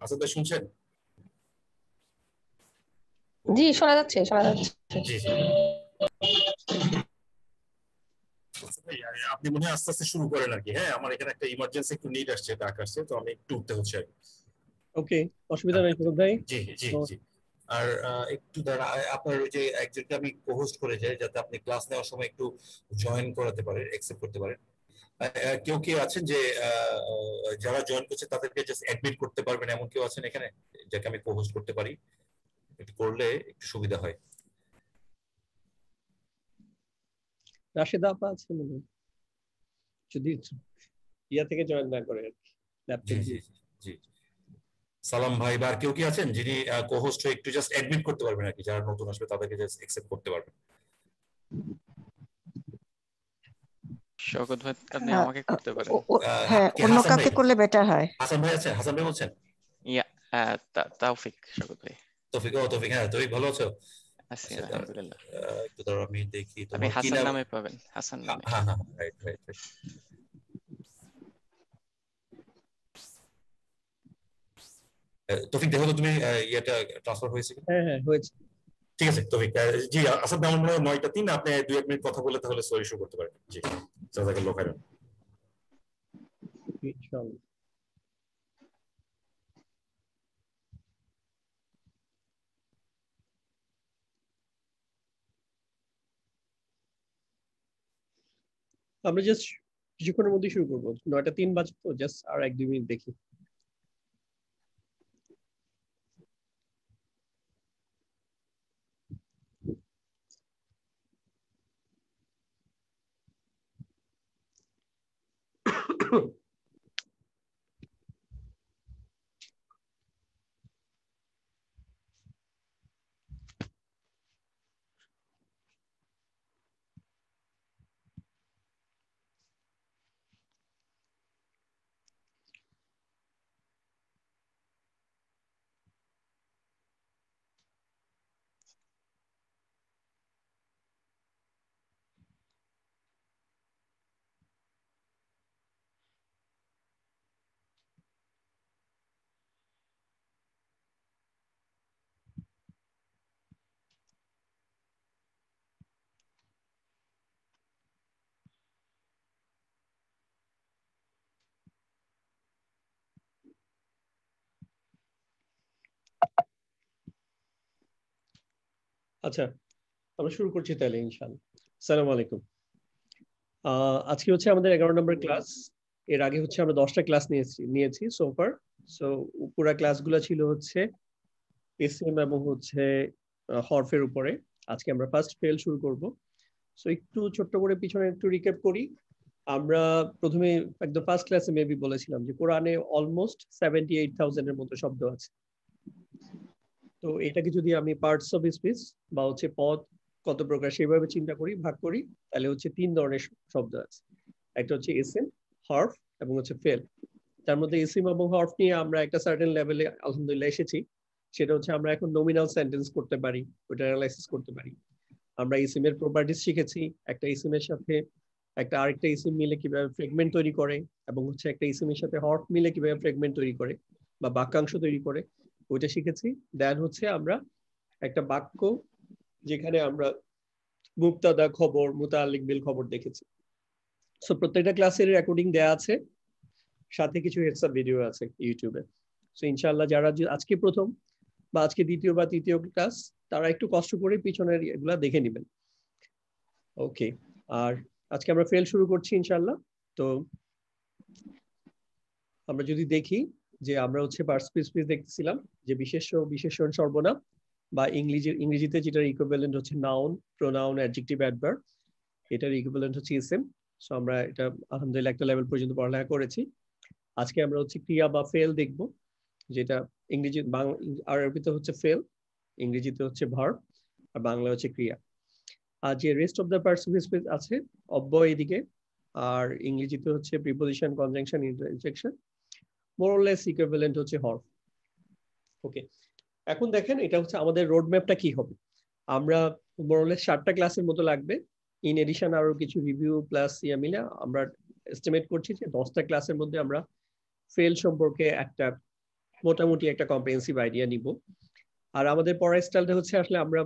আসাদ ভাই শুনছেন? জি, শোনা যাচ্ছে, শোনা যাচ্ছে। জি জি। আচ্ছা ভাই, আপনি মনে হয় আস্তে আস্তে শুরু করেন আর কি। হ্যাঁ, আমার এখানে একটা ইমার্জেন্সি একটু নিড আসছে, ডাক আসছে, তো আমি একটু উঠতে হচ্ছে আর কি। ওকে, অসুবিধা হ্যাঁ, নেই সুরত ভাই। জি জি তো জি। আর একটু দাঁড়া, আপনার ওই যে একজনকে আমি কোহোস্ট করে যাই, যাতে আপনি ক্লাস নেওয়ার সময় একটু জয়েন করাতে পারেন, অ্যাকসেপ্ট করতে পারেন। কেউ কেউ আছেন যে যারা জয়েন করছে তাদেরকে জাস্ট অ্যাডমিট করতে পারবেন, এমন কেউ আছেন এখানে যাকে আমি কোহোস্ট করতে পারি? একটু করলে একটু সুবিধা হয়। রাশেদা আপা আছে মনে হয়, যদি ইয়া থেকে জয়েন না করে আর কি, জি ল্যাপটপ জি দিয়ে। জি জি। সালাম ভাই বা আর কেউ কি আছেন যিনি কোহোস্ট হয়ে একটু জাস্ট অ্যাডমিট করতে পারবেন আর কি, যারা নতুন আসবে তাদেরকে জাস্ট অ্যাকসেপ্ট করতে পারবেন? শওকত ভাই, আপনি আহ, আমাকে করতে পারেন। হ্যাঁ, কে অন্য হাসান ভাই? কাউকে করলে বেটার হয়। হাসান ভাই আছেন? হাসান ভাই বলছেন? ইয়া, তাওফিক শওকত ভাই। তৌফিক, ও তৌফিক, হ্যাঁ তৌফিক, ভালো আছো? আছি আচ্ছা, আলহামদুলিল্লাহ। একটু দাঁড়াও, আমি দেখি আপনি তোমার কি হাসান নাম। নামে পাবেন, হাসান হ্যাঁ নামে। হ্যাঁ, রাইট রাইট রাইট। তৌফিক দেখো তো তুমি ইয়েটা ট্রান্সফার হয়েছে কিনা। হ্যাঁ হ্যাঁ, হয়েছে। ঠিক আছে তৌফিক। জি আসাদ, আমার মনে হয় 9টা 3, আপনি 2-1 মিনিট কথা বলে তাহলে সরি শুরু করতে পারেন। জি, জাযাকাল্লাহু খাইরান। ইনশাআল্লাহ। আমরা জাস্ট কিছুক্ষণের মধ্যে শুরু করবো, 9টা 3 বাজে, তো জাস্ট আর 1-2 মিনিট দেখি। আচ্ছা, আমরা শুরু করছি তাহলে ইনশাআল্লাহ। আসসালামু আলাইকুম। আজকে হচ্ছে আমাদের 11 নম্বর ক্লাস। এর আগে হচ্ছে আমরা 10টা ক্লাস নিয়েছি সোফার। সো পুরা ক্লাসগুলো ছিল হচ্ছে এসএম এবং হচ্ছে হরফের উপরে। আজকে আমরা ফার্স্ট ফেল শুরু করব। সো একটু ছোট্ট করে পিছনে একটু রিক্যাপ করি। আমরা প্রথমে একদম ফার্স্ট ক্লাসে মেবি বলেছিলাম যে কোরআনে অলমোস্ট 78,000 এর মতো শব্দ আছে। তো এটাকে যদি আমি পার্টস অফ স্পিচ বা হচ্ছে পদ কত প্রকার সেভাবে চিন্তা করি, ভাগ করি, তাহলে হচ্ছে 3 ধরনের শব্দ আছে। একটা হচ্ছে এসএম, হরফ এবং হচ্ছে ফেল। তার মধ্যে এসএম এবং হরফ নিয়ে আমরা একটা সার্টেন লেভেলে আলহামদুলিল্লাহ এসেছি। সেটা হচ্ছে আমরা এখন নমিনাল সেন্টেন্স করতে পারি, ওটা অ্যানালাইসিস করতে পারি। আমরা এসএম এর প্রপার্টিস শিখেছি, একটা এসএম এর সাথে একটা আরেকটা এসএম মিলে কিভাবে ফ্রেগমেন্ট তৈরি করে, এবং হচ্ছে একটা এসএম এর সাথে হরফ মিলে কিভাবে ফ্রেগমেন্ট তৈরি করে বা বাক্যাংশ তৈরি করে, ওইটা শিখেছি। দেন হচ্ছে আমরা একটা বাক্য যেখানে আমরা মুবতাদা, খবর, মুতাআল্লিক বিল খবর দেখেছি। সো প্রত্যেকটা ক্লাসের রেকর্ডিং দেয়া আছে, সাথে কিছু হেডস আপ ভিডিও আছে ইউটিউবে। সো ইনশাআল্লাহ যারা আজকে প্রথম বা আজকে দ্বিতীয় বা তৃতীয় ক্লাস, তারা একটু কষ্ট করে পিছনের এগুলা দেখে নেবেন। ওকে, আর আজকে আমরা ফেল শুরু করছি ইনশাআল্লাহ। তো আমরা যদি দেখি যে আমরা হচ্ছে পার্টস স্পিচ দেখতেছিলাম যে বিশেষ্য, বিশেষণ, সর্বনাম বা ইংরেজিতে যেটার ইকুইভ্যালেন্ট হচ্ছে নাউন, প্রোনাউন, অ্যাডজেক্টিভ, অ্যাডভার্ব, এটার ইকুইভ্যালেন্ট হচ্ছে এসএম। সো আমরা এটা আলহামদুলিল্লাহ একটা লেভেল পর্যন্ত পড়ালেখা করেছি। আজকে আমরা হচ্ছে ক্রিয়া বা ফেল দেখব, যেটা ইংরেজি, আরবিতে হচ্ছে ফেল, ইংরেজিতে হচ্ছে ভার্ব, আর বাংলা হচ্ছে ক্রিয়া। আর যে rest of the parts of speech আছে, অব্যয় এদিকে, আর ইংরেজিতে হচ্ছে প্রিপোজিশন, কনজাংশন, ইন্টারজেকশন, মোরলেস ইকুইভ্যালেন্ট হচ্ছে হরফ। ওকে, এখন দেখেন এটা হচ্ছে আমাদের রোড ম্যাপটা কি হবে। আমরা মোরলেস 7টা ক্লাসের মতো লাগবে। ইন এডিশন আরো কিছু রিভিউ প্লাস ইয়া মিলে আমরা এস্টিমেট করছি যে 10টা ক্লাসের মধ্যে আমরা ফেল সম্পর্কে একটা মোটামুটি একটা কম্প্রিহেন্সিভ আইডিয়া নিব। আর আমাদের পড়ার স্টাইলটা হচ্ছে আসলে আমরা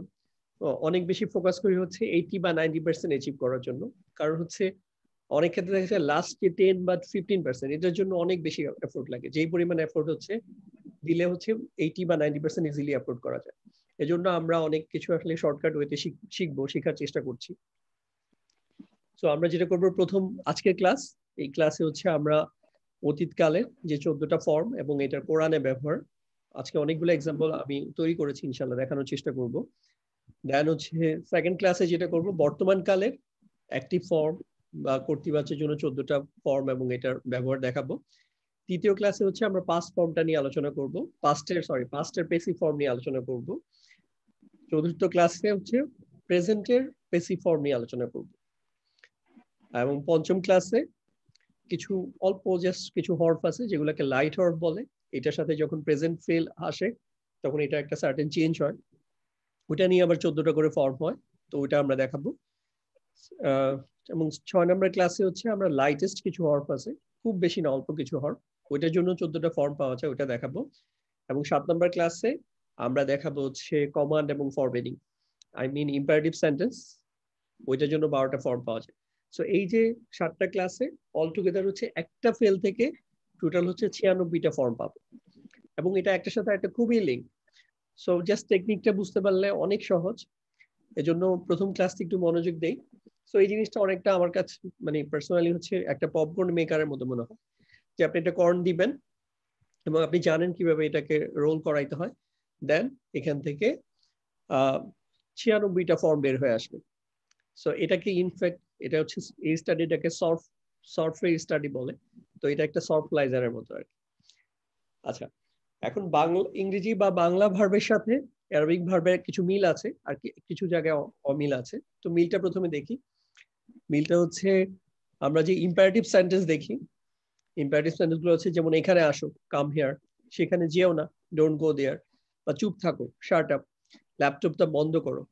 অনেক বেশি ফোকাস করি হচ্ছে 80 বা 90% অ্যাচিভ করার জন্য। কারণ হচ্ছে অনেক ক্ষেত্রে দেখা যায় লাস্ট 10 বা 15% এটার জন্য অনেক বেশি এফোর্ট লাগে। যেই পরিমাণ এফোর্ট হচ্ছে দিলে হচ্ছে 80 বা 90% ইজিলি এফোর্ট করা যায়। এজন্য আমরা অনেক কিছু আসলে শর্টকাট ওয়েতে শেখার চেষ্টা করছি। তো আমরা যেটা করবো প্রথম আজকের ক্লাস, এই ক্লাসে হচ্ছে আমরা অতীতকালে যে 14টা ফর্ম এবং এটার কোরআনে ব্যবহার, আজকে অনেকগুলো এক্সাম্পল আমি তৈরি করেছি, ইনশাল্লাহ দেখানোর চেষ্টা করব। দেন হচ্ছে সেকেন্ড ক্লাসে যেটা করব বর্তমান কালের অ্যাক্টিভ ফর্ম বা কর্তৃবাচ্যের জন্য 14টা ফর্ম এবং এটার ব্যবহার দেখাবো। তৃতীয় ক্লাসে হচ্ছে আমরা পাস্ট ফর্মটা নিয়ে আলোচনা করব, পাস্টের পেসিভ ফর্ম নিয়ে আলোচনা করব। চতুর্থ ক্লাসে হচ্ছে প্রেজেন্টের পেসিভ ফর্ম নিয়ে আলোচনা করব। এবং পঞ্চম ক্লাসে কিছু অল্প জাস্ট কিছু হরফ আছে যেগুলোকে লাইট হরফ বলে, এটার সাথে যখন প্রেজেন্ট ফেল আসে তখন এটা একটা সার্টেন চেঞ্জ হয়, ওটা নিয়ে আবার 14টা করে ফর্ম হয়, তো ওটা আমরা দেখাবো। এবং 6 নম্বর ক্লাসে হচ্ছে আমরা লাইটেস্ট কিছু হরফ আছে, খুব বেশি না অল্প কিছু হরফ, ওইটার জন্য 14টা ফর্ম পাওয়া যায়, ওটা দেখাবো। এবং 7 নম্বর ক্লাসে আমরা দেখাবো হচ্ছে কমান্ড এবং forwarding, I mean imperative sentence, ওইটার জন্য 12টা ফর্ম পাওয়া যায়। সো এই যে 7টা ক্লাসে অল টুগেদার হচ্ছে একটা ফেল থেকে টোটাল হচ্ছে 96টা ফর্ম পাবো, এবং এটা একটার সাথে একটা খুবই লিঙ্ক। সো জাস্ট টেকনিকটা বুঝতে পারলে অনেক সহজ, এজন্য প্রথম ক্লাসটি একটু মনোযোগ দেই। সো এই জিনিসটা অনেকটা আমার কাছে মানে পার্সোনালি হচ্ছে একটা পপকর্ন মেকারের মতো মনে হয়, যে আপনি একটা কর্ন দিবেন এবং আপনি জানেন কিভাবে এটাকে রোল করাইতে হয়, দেন এখান থেকে 96টা ফর্ম বের হয়ে আসবে। সো এটাকে ইনফ্যাক্ট এটা হচ্ছে এই স্টাডিটাকে সফটওয়্যার স্টাডি বলে, তো এটা একটা সফটলাইজারের মতো আর কি। আচ্ছা, এখন বাংলা ইংরেজি বা বাংলা ভার্বের সাথে অ্যারাবিক ভার্বের কিছু মিল আছে আর কিছু জায়গায় অমিল আছে। তো মিলটা প্রথমে দেখি। মিলটা হচ্ছে আমরা যে ইম্পারেটিভ সেন্টেন্স দেখি, ইম্পারেটিভ সেন্টেন্স গুলো হচ্ছে যেমন এখানে আসো, কাম হিয়ার, সেখানে যেও না, ডোন্ট গো দেয়ার, বা চুপ থাকো, শাট আপ, ল্যাপটপটা বন্ধ করো।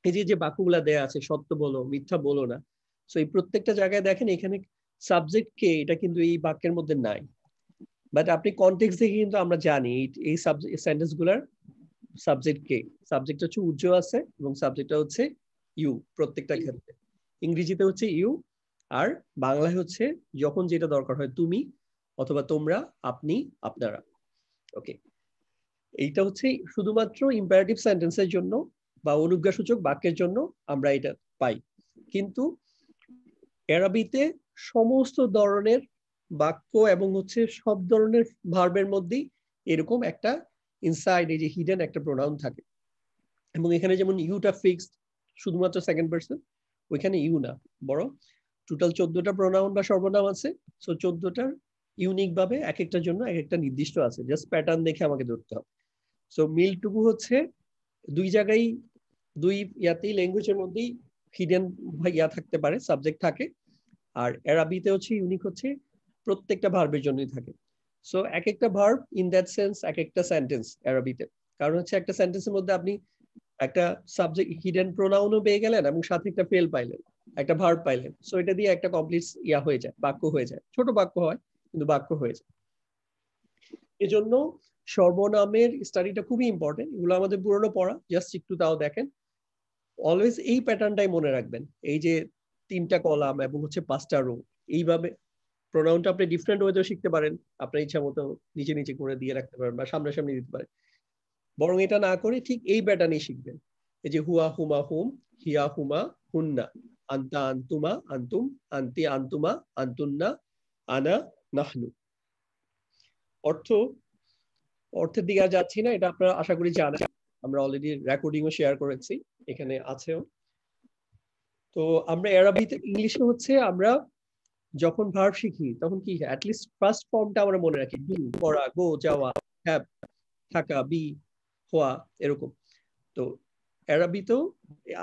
এই যে বাক্যগুলা দেয়া আছে, সত্য বলো, মিথ্যা বলো না, সো এই প্রত্যেকটা জায়গায় দেখেন এখানে সাবজেক্ট কে, এটা কিন্তু এই বাক্যের মধ্যে নাই, বাট আপনি কনটেক্সট দেখে কিন্তু আমরা জানি এই সেন্টেন্স গুলার সাবজেক্ট কে। সাবজেক্ট হচ্ছে উজ্জ্বল আছে এবং সাবজেক্টটা হচ্ছে ইউ প্রত্যেকটা ক্ষেত্রে। ইংরেজিতে হচ্ছে ইউ, আর বাংলায় হচ্ছে যখন যেটা দরকার হয় তুমি অথবা তোমরা, আপনি, আপনারা। ওকে, এইটা হচ্ছে শুধুমাত্র ইম্পারেটিভ সেন্টেন্সের জন্য বা অনুজ্ঞাসূচক বাক্যের জন্য আমরা এটা পাই, কিন্তু আরবিতে সমস্ত ধরনের বাক্য এবং হচ্ছে সব ধরনের ভার্বের মধ্যেই এরকম একটা ইনসাইড এই যে হিডেন একটা প্রোনাউন থাকে। এবং এখানে যেমন ইউটা ফিক্সড শুধুমাত্র সেকেন্ড পারসন, ওইখানে ইউ না, বড় টোটাল 14টা প্রোনাউন বা সর্বনাম আছে। সো 14টার ইউনিক ভাবে এক একটার জন্য এক একটা নির্দিষ্ট আছে, জাস্ট প্যাটার্ন দেখে আমাকে ধরতে হবে। সো মিলটুকু হচ্ছে দুই জায়গায় দুই ইয়াতেই ল্যাঙ্গুয়েজের মধ্যেই হিডেন ইয়া থাকতে পারে, সাবজেক্ট থাকে। আর আরবিতে হচ্ছে ইউনিক হচ্ছে প্রত্যেকটা ভার্বের জন্যই থাকে। সো এক একটা ভার্ব ইন দ্যাট সেন্স এক একটা সেন্টেন্স আরবিতে, কারণ হচ্ছে একটা সেন্টেন্সের মধ্যে আপনি একটা সাবজেক্ট হিডেন প্রোনাউনও পেয়ে গেলেন এবং সাথে একটা ফেল পাইলেন, একটা ভার্ব পাইলেন। সো এটা দিয়ে একটা কমপ্লিট ইয়া হয়ে যায়, বাক্য হয়ে যায়। ছোট বাক্য হয় কিন্তু বাক্য হয়ে যায়। এজন্য সর্বনামের স্টাডিটা খুবই ইম্পর্টেন্ট, এগুলো আমাদের পুরনো পড়া, জাস্ট একটু তাও দেখেন। অলওয়েজ এই প্যাটার্নটাই মনে রাখবেন, এই যে 3টা কলাম এবং হচ্ছে 5টা রো, এইভাবে প্রোনাউনটা আপনি ডিফারেন্ট ওয়েতেও শিখতে পারেন, আপনার ইচ্ছা মতো নিচে নিচে করে দিয়ে রাখতে পারেন বা সামনাসামনি দিতে পারেন, বরং এটা না করে ঠিক এই প্যাটার্নই শিখবেন। এই যে হুয়া হুমা হুম, হিয়া হুমা হুন্না, আন্তা আন্তুমা আন্তুম, আন্তি আন্তুমা আন্তুন্না, আনা নাহনু। অর্থের দিকে আর যাচ্ছি না, এটা আপনারা আশা করি জানেন, আমরা অলরেডি রেকর্ডিংও শেয়ার করেছি, এখানে আছেও। তো আমরা আরবিতে ইংলিশে হচ্ছে আমরা যখন ভার্ব শিখি তখন কি অ্যাটলিস্ট ফার্স্ট ফর্মটা আমরা মনে রাখি, ডু করা, গো যাওয়া, হ্যাভ থাকা, বি হওয়া, এরকম। তো আরবিতেও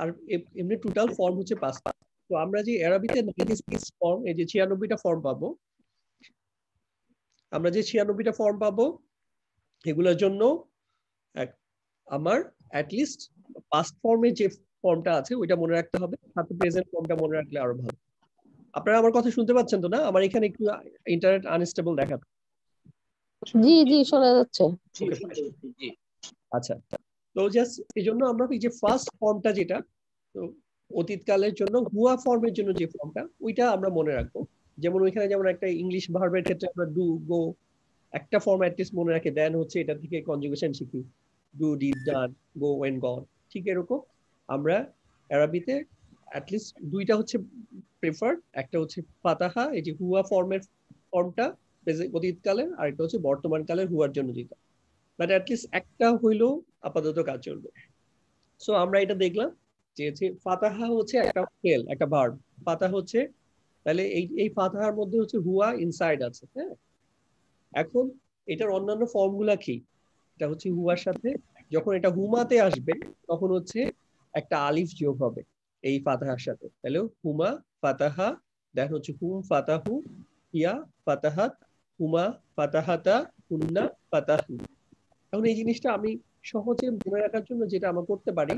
আর এমনি টোটাল ফর্ম হচ্ছে 5টা। তো আমরা যে আরবিতে ফর্ম এই যে 96টা ফর্ম পাবো, আমরা যে 96টা ফর্ম পাবো এগুলোর জন্য আমার অ্যাটলিস্ট পাস্ট ফর্মে যে ফর্মটা আছে ওইটা মনে রাখতে হবে, সাথে প্রেজেন্ট ফর্মটা মনে রাখলে আরো ভালো। আপনারা আমার কথা শুনতে পাচ্ছেন তো? না, আমার এখানে একটু ইন্টারনেট আনস্টেবল দেখাচ্ছে। জি জি শোনা যাচ্ছে। আচ্ছা, তো জাস্ট এই জন্য আমরা এই যে ফার্স্ট ফর্মটা যেটা, তো অতীতকালের জন্য হুয়া ফর্মের জন্য যে ফর্মটা, ওইটা আমরা মনে রাখবো। যেমন ওইখানে যেমন একটা ইংলিশ ভার্বের ক্ষেত্রে আমরা ডু, গো, একটা ফর্ম অ্যাটলিস্ট মনে রাখে, দেন হচ্ছে এটা থেকে কনজুগেশন শিখি, do, did, done, go, went, gone. ঠিক এরকম আমরা আরবিতে অ্যাটলিস্ট দুইটা হচ্ছে প্রেফার্ড, একটা হচ্ছে ফাতাহা, এই যে হুয়া ফর্মের ফর্মটা অতীতকালের, আর একটা হচ্ছে বর্তমান কালের হুয়ার জন্য যেটা, বাট অ্যাটলিস্ট একটা হইলেও আপাতত কাজ চলবে। সো আমরা এটা দেখলাম যে ফাতাহা হচ্ছে একটা ফেল, একটা ভার্ব। ফাতাহা হচ্ছে, তাহলে এই ফাতাহার মধ্যে হচ্ছে হুয়া ইনসাইড আছে। হ্যাঁ, এখন এটার অন্যান্য ফর্ম গুলা কি? এটা হচ্ছে হুয়ার সাথে যখন এটা হুমাতে আসবে তখন হচ্ছে একটা আলিফ যোগ হবে এই ফাতাহার সাথে, তাহলে হুমা ফাতাহা, দেন হচ্ছে হুম ফাতাহু, হিয়া ফাতাহাত, হুমা ফাতাহাতা, হুন্না ফাতাহু। এখন এই জিনিসটা আমি সহজে মনে রাখার জন্য যেটা আমরা করতে পারি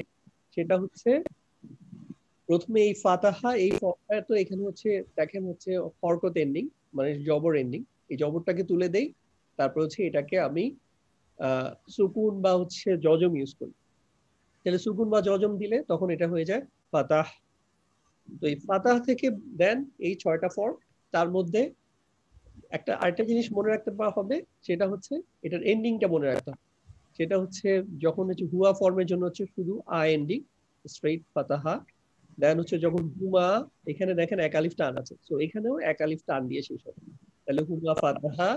সেটা হচ্ছে, প্রথমে এই ফাতাহা, এই ফর্মটা তো এখানে হচ্ছে দেখেন হচ্ছে হরকত এন্ডিং, মানে জবর এন্ডিং, এই জবরটাকে তুলে দেই, তারপর হচ্ছে এটাকে আমি সুকুন বা হচ্ছে জজম ইউজ করি। তাহলে সুকুন বা জজম দিলে তখন এটা হয়ে যায় ফাতাহ। তো এই ফাতাহ থেকে দেন এই 6টা ফর্ম, তার মধ্যে আরেকটা জিনিস মনে রাখতে হবে, সেটা হচ্ছে এটার এন্ডিংটা মনে রাখতে হবে। সেটা হচ্ছে যখন হচ্ছে হুয়া ফর্মের জন্য হচ্ছে শুধু আ এন্ডিং, স্ট্রেইট ফাতাহা। দেন হচ্ছে যখন হুমা, এখানে দেখেন এক আলিফ টান আছে, তো এখানেও এক আলিফ টান দিয়ে শেষ হবে, তাহলে হুমা ফাতাহা।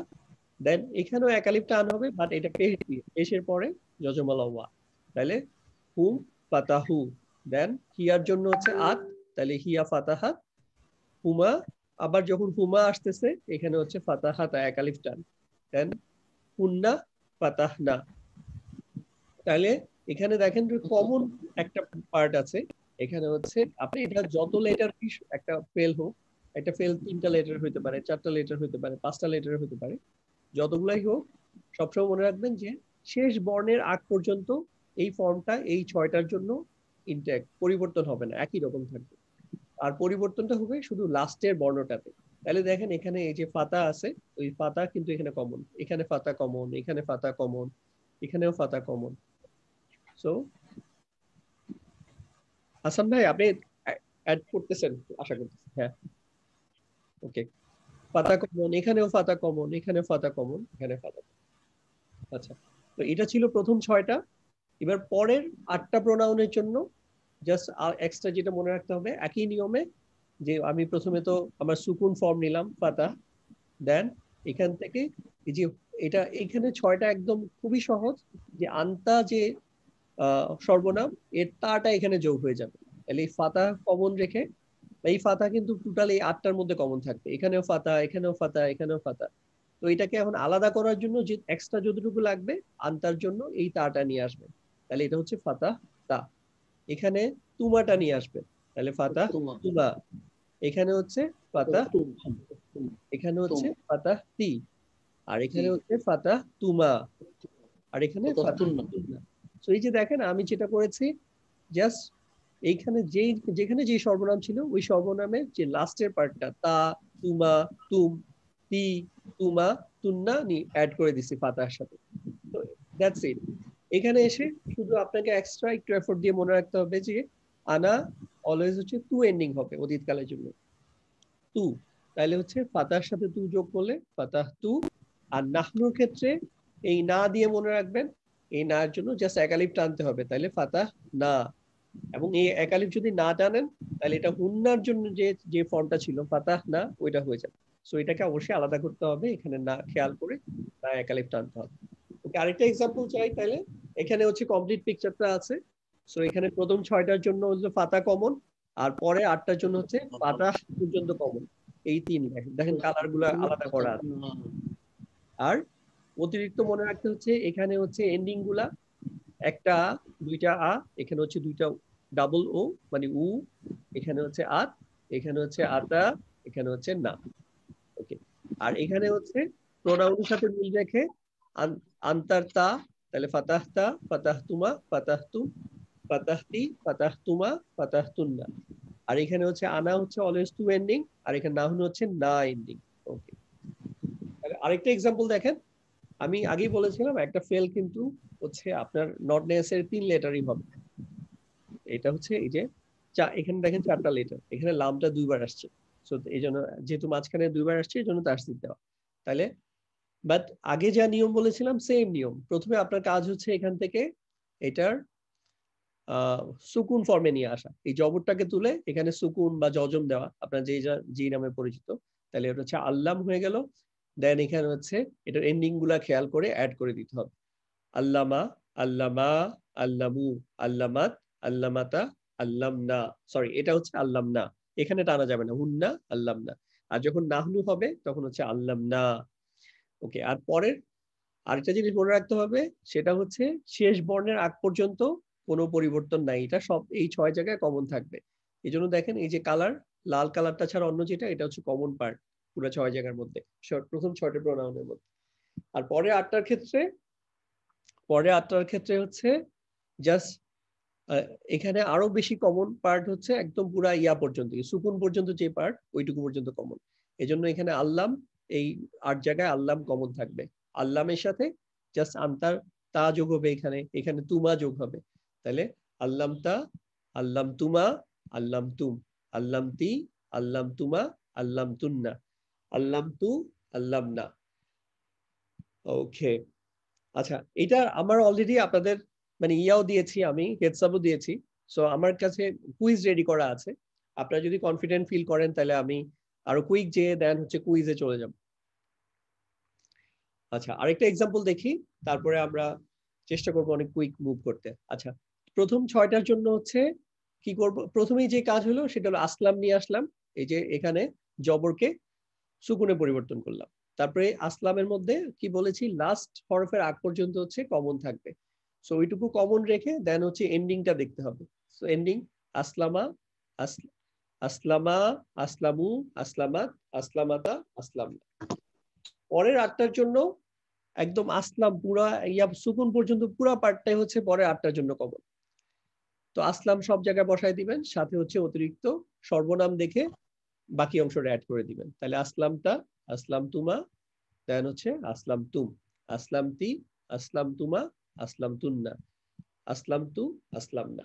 দেন এখানেও এক আলিফ টান হবে, বাট এটা পেশ দিয়ে, পেশের পরে যজমালা ওয়া, তাহলে হুম ফাতাহু। দেন হিয়ার জন্য হচ্ছে আত, তাহলে হিয়া ফাতাহাত। হুমা, আবার যখন হুমা আসতেছে এখানে হচ্ছে ফাতাহাত এক আলিফ টান, দেন হুন্না ফাতাহনা। তাহলে এখানে দেখেন যে কমন একটা পার্ট আছে, এখানে হচ্ছে আপনি এটা যত লেটার একটা ফেল হোক, একটা ফেল 3টা লেটার হইতে পারে, 4টা লেটার হইতে পারে, 5টা লেটার হইতে পারে, যতগুলাই হোক সবসময় মনে রাখবেন যে শেষ বর্ণের আগ পর্যন্ত এই ফর্মটা এই 6টার জন্য ইনট্যাক্ট, পরিবর্তন হবে না, একই রকম থাকবে। আর পরিবর্তনটা হবে শুধু লাস্টের বর্ণটাতে। তাহলে দেখেন এখানে এই যে ফাতা আছে, ওই ফাতা কিন্তু এখানে কমন, এখানে ফাতা কমন, এখানে ফাতা কমন, এখানেও ফাতা কমন। সো হাসান ভাই আপনি অ্যাড করতেছেন আশা করতেছি? হ্যাঁ, ওকে। ফাতা কমন, এখানেও ফাতা কমন, এখানে ফাতা কমন, এখানে ফাতা। আচ্ছা, তো এটা ছিল প্রথম 6টা। এবার পরের 8টা প্রোনাউনের জন্য জাস্ট এক্সট্রা যেটা মনে রাখতে হবে, একই নিয়মে, যে আমি প্রথমে তো আমার সুকুন ফর্ম নিলাম ফাতা, দেন এখান থেকে এই যে এটা এখানে 6টা একদম খুবই সহজ, যে আন্তা যে সর্বনাম, এর তাটা এখানে যোগ হয়ে যাবে, তাহলে এই ফাতা কমন রেখে, এই ফাতা কিন্তু টোটাল এই 8টার মধ্যে কমন থাকবে, এখানেও ফাতা, এখানেও ফাতা, এখানেও ফাতা। তো এটাকে এখন আলাদা করার জন্য যে এক্সট্রা যতটুকু লাগবে আনতার জন্য এই তাটা নিয়ে আসবে, তাহলে এটা হচ্ছে ফাতা তা। এখানে তুমাটা নিয়ে আসবে, তাহলে ফাতা তুমা। এখানে হচ্ছে ফাতা, এখানে হচ্ছে ফাতা তি, আর এখানে হচ্ছে ফাতা তুমা, আর এখানে ফাতা তুন্না। তো এই যে দেখেন আমি যেটা করেছি, জাস্ট এইখানে যেখানে যে সর্বনাম ছিল ওই সর্বনামের যে লাস্টের পার্টটা তা, তুমা, তুম, তি, তুমা, তুন্না অ্যাড করে দিছি ফাতার সাথে। তো দ্যাটস ইট। এখানে এসে শুধু আপনাকে এক্সট্রা একটু এফোর্ট দিয়ে মনে রাখতে হবে যে আনা অলওয়েজ হচ্ছে তু এন্ডিং হবে অতীতকালের জন্য, তু। তাহলে হচ্ছে ফাতার সাথে তু যোগ করলে ফাতাহ তু। আর নাহনুর ক্ষেত্রে এই না দিয়ে মনে রাখবেন, এই নার জন্য জাস্ট এক আলিফ টানতে হবে, তাহলে ফাতাহ না। এবং এই এক আলিফ যদি না টানেন তাহলে এটা হুন্নার জন্য যে ফর্মটা ছিল ফাতাহ না, ওইটা হয়ে যাবে। সো এটাকে অবশ্যই আলাদা করতে হবে, এখানে না খেয়াল করে না এক আলিফ টানতে হবে। ওকে, আরেকটা এক্সাম্পল চাই তাহলে। এখানে হচ্ছে কমপ্লিট পিকচারটা আছে। সো এখানে প্রথম 6টার জন্য হচ্ছে ফাতা কমন, আর পরে 8টার জন্য হচ্ছে ফাতাহ পর্যন্ত কমন। এই 3 দেখেন কালার গুলো আলাদা করা আছে। আর অতিরিক্ত মনে রাখতে হচ্ছে এখানে হচ্ছে এন্ডিং গুলা, একটা দুইটা আ, এখানে হচ্ছে দুইটা ডাবল ও মানে উ, এখানে হচ্ছে আত, এখানে হচ্ছে আতা, এখানে হচ্ছে না। ওকে, আর এখানে হচ্ছে প্রোনাউনের সাথে মিল রেখে আন্তার তা, তাহলে ফাতাহতা, ফাতাহতুমা, ফাতাহতু, ফাতাহতি, ফাতাহতুমা, ফাতাহতুন্না। আর এখানে হচ্ছে আনা হচ্ছে অলওয়েজ টু এন্ডিং, আর এখানে নাহনু হচ্ছে না এন্ডিং। ওকে, তাহলে আরেকটা এক্সাম্পল দেখেন। আমি আগেই বলেছিলাম একটা ফেল কিন্তু হচ্ছে আপনার নট নেসেসারি 3 লেটারই হবে। এটা হচ্ছে এই যে এখানে দেখেন 4টা লেটার, এখানে লামটা 2বার আসছে, সো এই জন্য যেহেতু মাঝখানে 2বার আসছে এই জন্য তাসদিদ দেওয়া। তাহলে বাট আগে যা নিয়ম বলেছিলাম সেম নিয়ম। প্রথমে আপনার কাজ হচ্ছে এখান থেকে এটার সুকুন ফর্মে নিয়ে আসা, এই জবরটাকে তুলে এখানে সুকুন বা জজম দেওয়া, আপনার যে নামে পরিচিত। তাহলে এটা হচ্ছে আল্লাম হয়ে গেল। দেন এখানে হচ্ছে এটার এন্ডিং গুলা খেয়াল করে অ্যাড করে দিতে হবে। আল্লামা, আল্লামা, আল্লামু, আল্লামাত, আল্লামাতা, আল্লামনা। সরি, এটা হচ্ছে আল্লামনা, এখানে টানা যাবে না, হুন্না, আল্লামনা। আর যখন নাহনু হবে তখন হচ্ছে আল্লামনা। ওকে, আর পরের আরেকটা জিনিস মনে রাখতে হবে, সেটা হচ্ছে শেষ বর্ণের আগ পর্যন্ত কোনো পরিবর্তন নাই, এটা সব এই 6 জায়গায় কমন থাকবে। এই জন্য দেখেন এই যে কালার, লাল কালারটা ছাড়া অন্য যেটা, এটা হচ্ছে কমন পার্ট পুরো 6 জায়গার মধ্যে, প্রথম 6টা প্রোনাউনের মধ্যে। আর পরে 8টার ক্ষেত্রে হচ্ছে জাস্ট এখানে আরো বেশি কমন পার্ট হচ্ছে একদম পুরা ইয়া পর্যন্ত, সুকুন পর্যন্ত যে পার্ট ওইটুকু পর্যন্ত কমন। এজন্য এখানে আল্লাম, এই 8 জায়গায় আল্লাম কমন থাকবে। আল্লামের সাথে জাস্ট আন্তার তা যোগ হবে, এখানে তুমা যোগ হবে। তাহলে আল্লাম তা, আল্লাম তুমা, আল্লাম তুম, আল্লাম তি, আল্লাম তুমা, আল্লাম তুন্না, আল্লাম তু, আল্লাম না। ওকে, আচ্ছা, এটা আমার অলরেডি আপনাদের মানে ইয়াও দিয়েছি, আমি হেডসআপও দিয়েছি। সো আমার কাছে কুইজ রেডি করা আছে। আপনারা যদি কনফিডেন্ট ফিল করেন তাহলে আমি আরো কুইক যে দেন হচ্ছে কুইজে চলে যাব। আচ্ছা, আরেকটা এক্সাম্পল দেখি, তারপরে আমরা চেষ্টা করব অনেক কুইক মুভ করতে। আচ্ছা, প্রথম 6টার জন্য হচ্ছে কি করব, প্রথমেই যে কাজ হলো সেটা হলো আসলাম নিয়ে আসলাম, এই যে এখানে জবরকে সুকুনে পরিবর্তন করলাম। তারপরে আসলামের মধ্যে কি বলেছি, লাস্ট হরফের আগ পর্যন্ত হচ্ছে কমন থাকবে। সো ওইটুকু কমন রেখে দেন হচ্ছে এন্ডিংটা দেখতে হবে। সো এন্ডিং আসলামা, আসলামা, আসলামু, আসলামাত, আসলামাতা, আসলাম। পরের 8টার জন্য একদম আসলাম পুরা ইয়া সুকুন পর্যন্ত পুরা পার্টটাই হচ্ছে পরের 8টার জন্য কমন। তো আসলাম সব জায়গায় বসায় দিবেন, সাথে হচ্ছে অতিরিক্ত সর্বনাম দেখে বাকি অংশটা অ্যাড করে দিবেন। তাহলে আসলামটা, আসলাম তুমা, দেন হচ্ছে আসলাম তুম, আসলাম তি, আসলাম তুমা, আসলাম তুন্না, আসলাম তু, আসলাম না।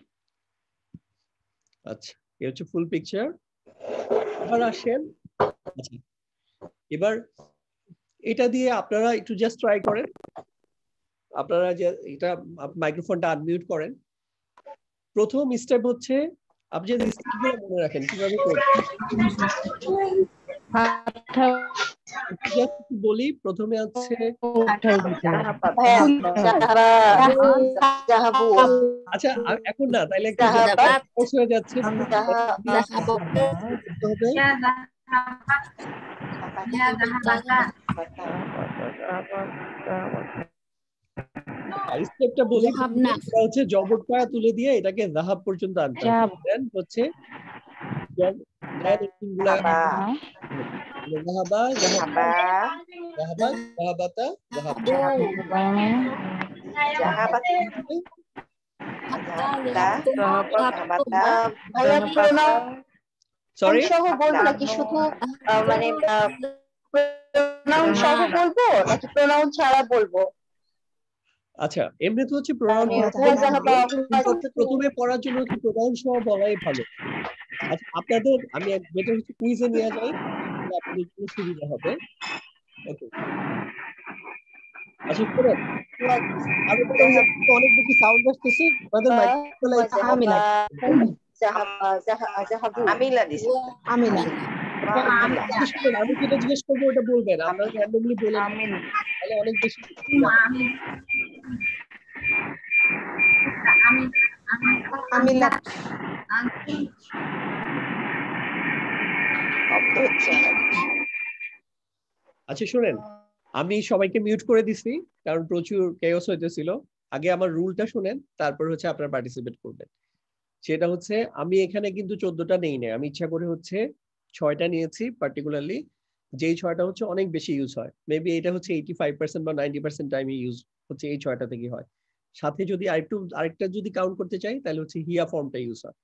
আচ্ছা, এই হচ্ছে ফুল পিকচার। এবার আসেন, আচ্ছা এবার এটা দিয়ে আপনারা একটু জাস্ট ট্রাই করেন। আপনারা যে এটা মাইক্রোফোনটা আনমিউট করেন। প্রথম স্টেপ হচ্ছে আপনি যে স্টেপগুলো মনে রাখেন কিভাবে করবেন জাস্ট বলি। প্রথমে হচ্ছে আচ্ছা এখন না, তাইলে একটু হয়ে যাচ্ছে। স্টেপটা বলি, হচ্ছে জবরটা তুলে দিয়ে এটাকে যাহাব পর্যন্ত আনতে হবে। দেন হচ্ছে যাহাবা, যাহাবা, যাহাবা, যাহাবাতা, সরি সহ বলবো নাকি শুধু মানে প্রোনাউন সহ বলবো নাকি প্রোনাউন ছাড়া বলবো? আচ্ছা, এমনি তো হচ্ছে প্রোনাউন প্রথমে পড়ার জন্য হচ্ছে প্রোনাউন সহ বলাই ভালো। আচ্ছা, আপনাদের আমি যেটা হচ্ছে কুইজে নিয়ে যাই, আপনাদের জন্য সুবিধা হবে। ওকে, আচ্ছা শুনুন, অনেক বেশি সাউন্ড আসতেছে, আমাদের আমি যেটা জিজ্ঞেস করবো ওটা বলবেন, আপনারা র্যান্ডমলি বলেন, তাহলে অনেক বেশি। আচ্ছা শুনেন, আমি সবাইকে মিউট করে দিছি কারণ প্রচুর কেওস হইতেছিল। আগে আমার রুলটা শুনেন, তারপর হচ্ছে আপনারা পার্টিসিপেট করবেন। সেটা হচ্ছে আমি এখানে কিন্তু 14টা নেই না, আমি ইচ্ছা করে হচ্ছে 6টা নিয়েছি, পার্টিকুলারলি যেই 6টা হচ্ছে অনেক বেশি ইউজ হয়। মেবি এটা হচ্ছে 85% বা 90% টাইমে ইউজ হচ্ছে এই 6টা থেকে হয়। সাথে যদি আরেকটা যদি কাউন্ট করতে চাই তাহলে হচ্ছে হিয়া ফর্মটা ইউজ হয়।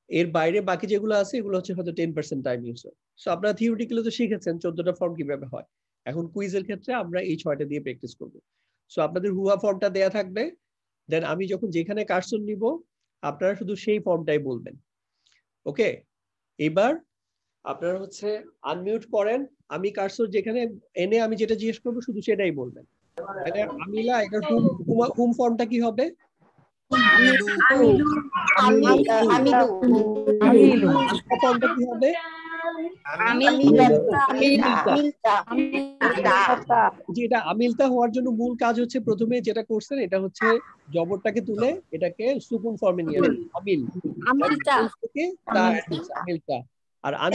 এর বাইরে বাকি যেগুলো আছে এগুলো হচ্ছে হয়তো 10% টাইম ইউজ হয়। সো আপনারা থিওরিটিক্যালি তো শিখেছেন 14টা ফর্ম কিভাবে হয়। এখন কুইজের ক্ষেত্রে আমরা এই 6টা দিয়ে প্র্যাকটিস করব। সো আপনাদের হুয়া ফর্মটা দেয়া থাকবে, দেন আমি যখন যেখানে কার্সর নিব আপনারা শুধু সেই ফর্মটাই বলবেন। ওকে, এবার আপনারা হচ্ছে আনমিউট করেন, আমি কার্সর যেখানে এনে আমি যেটা জিজ্ঞেস করবো শুধু সেটাই বলবেন। তাহলে আমিলা এটার হুম ফর্মটা কি হবে? ফর্মটা কি হবে? যেটা আমিলতা হওয়ার জন্য মূল কাজ হচ্ছে প্রথমে যেটা করছেন এটা হচ্ছে জবরটাকে তুলে এটাকে সুকুন ফর্মে নিয়ে আসেন। আমিল থেকে আমিলতা। আর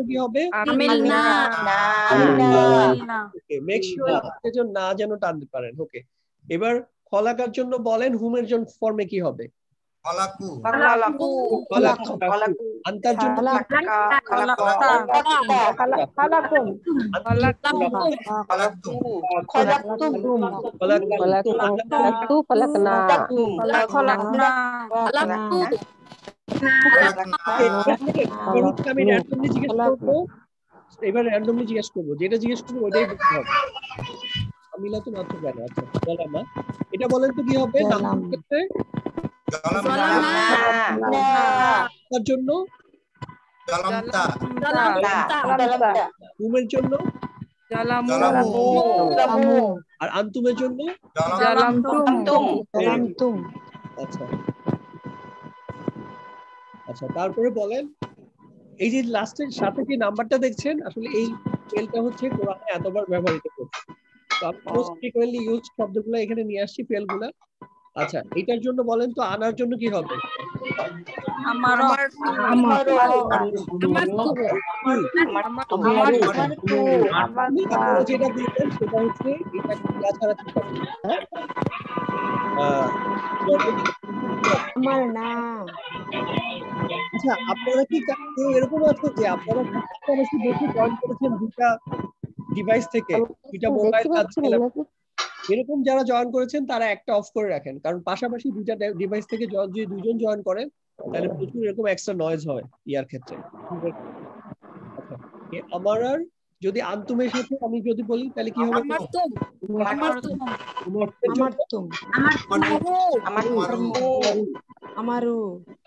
কি হবে? না যেন টানতে পারেন। ওকে, এবার খলাকার জন্য বলেন হুমের জন্য ফর্মে কি হবে? আন্তার জন্য আমি র্যান্ডমলি জিজ্ঞেস করবো, এবার র্যান্ডমলি জিজ্ঞেস করবো, যেটা জিজ্ঞেস করবো ওইটাই বলতে হবে। আমিলা তো মাত্র জানে। আচ্ছা বলেন না, এটা বলেন তো কি হবে নামের ক্ষেত্রে? তার জন্য হুমের জন্য আর আন্তুমের জন্য আচ্ছা আচ্ছা, তারপরে বলেন এই যে লাস্টের সাথে যে নাম্বারটা দেখছেন আসলে এই স্পেলটা হচ্ছে কোরআনে এতবার ব্যবহৃত করছে, তো আমি মোস্ট ফ্রিকোয়েন্টলি ইউজ শব্দগুলো এখানে নিয়ে আসছি স্পেলগুলো। আচ্ছা এটার জন্য বলেন তো আনার জন্য কি হবে? যেটা বলবেন সেটা হচ্ছে এটা ক্রিয়া ছাড়া ঠিক হবে। আচ্ছা আপনারা কি কেউ এরকম আছে যে আপনারা পাশাপাশি বসে জয়েন করেছেন দুটা ডিভাইস থেকে, দুটা মোবাইল, এরকম যারা জয়েন করেছেন তারা একটা অফ করে রাখেন, কারণ পাশাপাশি দুইটা ডিভাইস থেকে যদি দুজন জয়েন করেন তাহলে প্রচুর এরকম এক্সট্রা নয়েজ হয় ইয়ার ক্ষেত্রে। আচ্ছা আমার আর যদি আন্তুমের সাথে আমি যদি বলি তাহলে কি হবে?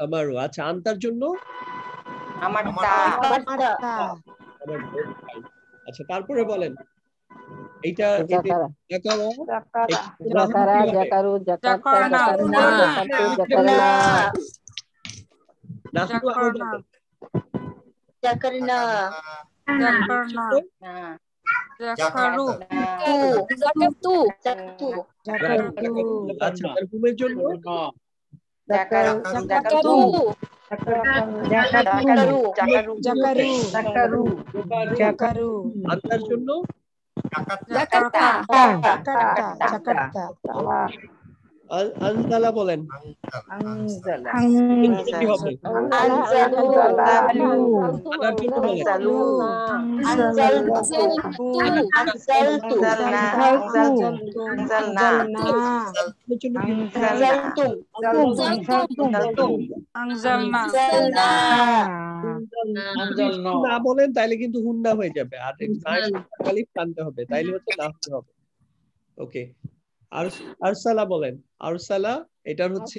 আমারও। আচ্ছা আন্তার জন্য আচ্ছা তারপরে বলেন এইটা হুমের জন্য আন্তার জন্য আনজালা বলেন। না বলেন তাইলে কিন্তু হুন্না হয়ে যাবে, আর টানতে হবে, তাইলে হচ্ছে না হতে হবে। ওকে, আরসালা বলেন। আরসালা এটার হচ্ছে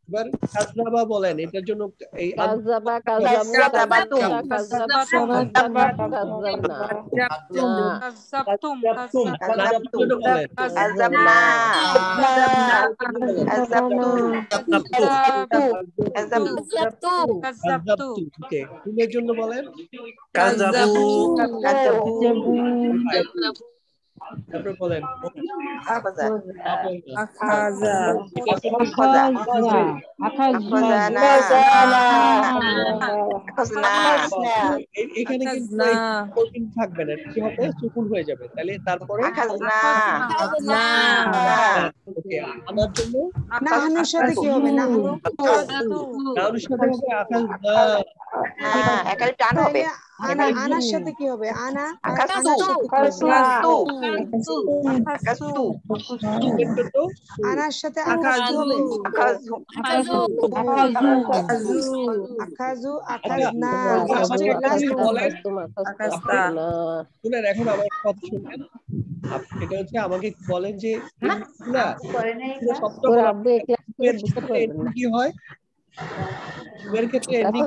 এবার কাজরাবা বলেন এটার জন্য এই জন্য বলেন তারপর বলেন আখজা আখাজা আখজনা আখজনা এখানে কিন্তু কঠিন থাকবে না, কি হবে সুকুন হয়ে যাবে। তাহলে তারপরে আখজনা ওকে, আমার জন্য নাহানুর সাথে কি হবে? নাহানু নাউনের সাথে হবে আখাযনা। একালি টান হবে। আনা আনার সাথে কি হবে? আনা আকাশতু আনার আকাশতু আনার সাথে আকাশতু হবে। আকাশতু আখাজু আখাজনা আকাশতা। শুনেন, এখন আমার কথা শুনবেন। এটা হচ্ছে আমাকে বলেন যে কি হয় এর ক্ষেত্রে এন্ডিং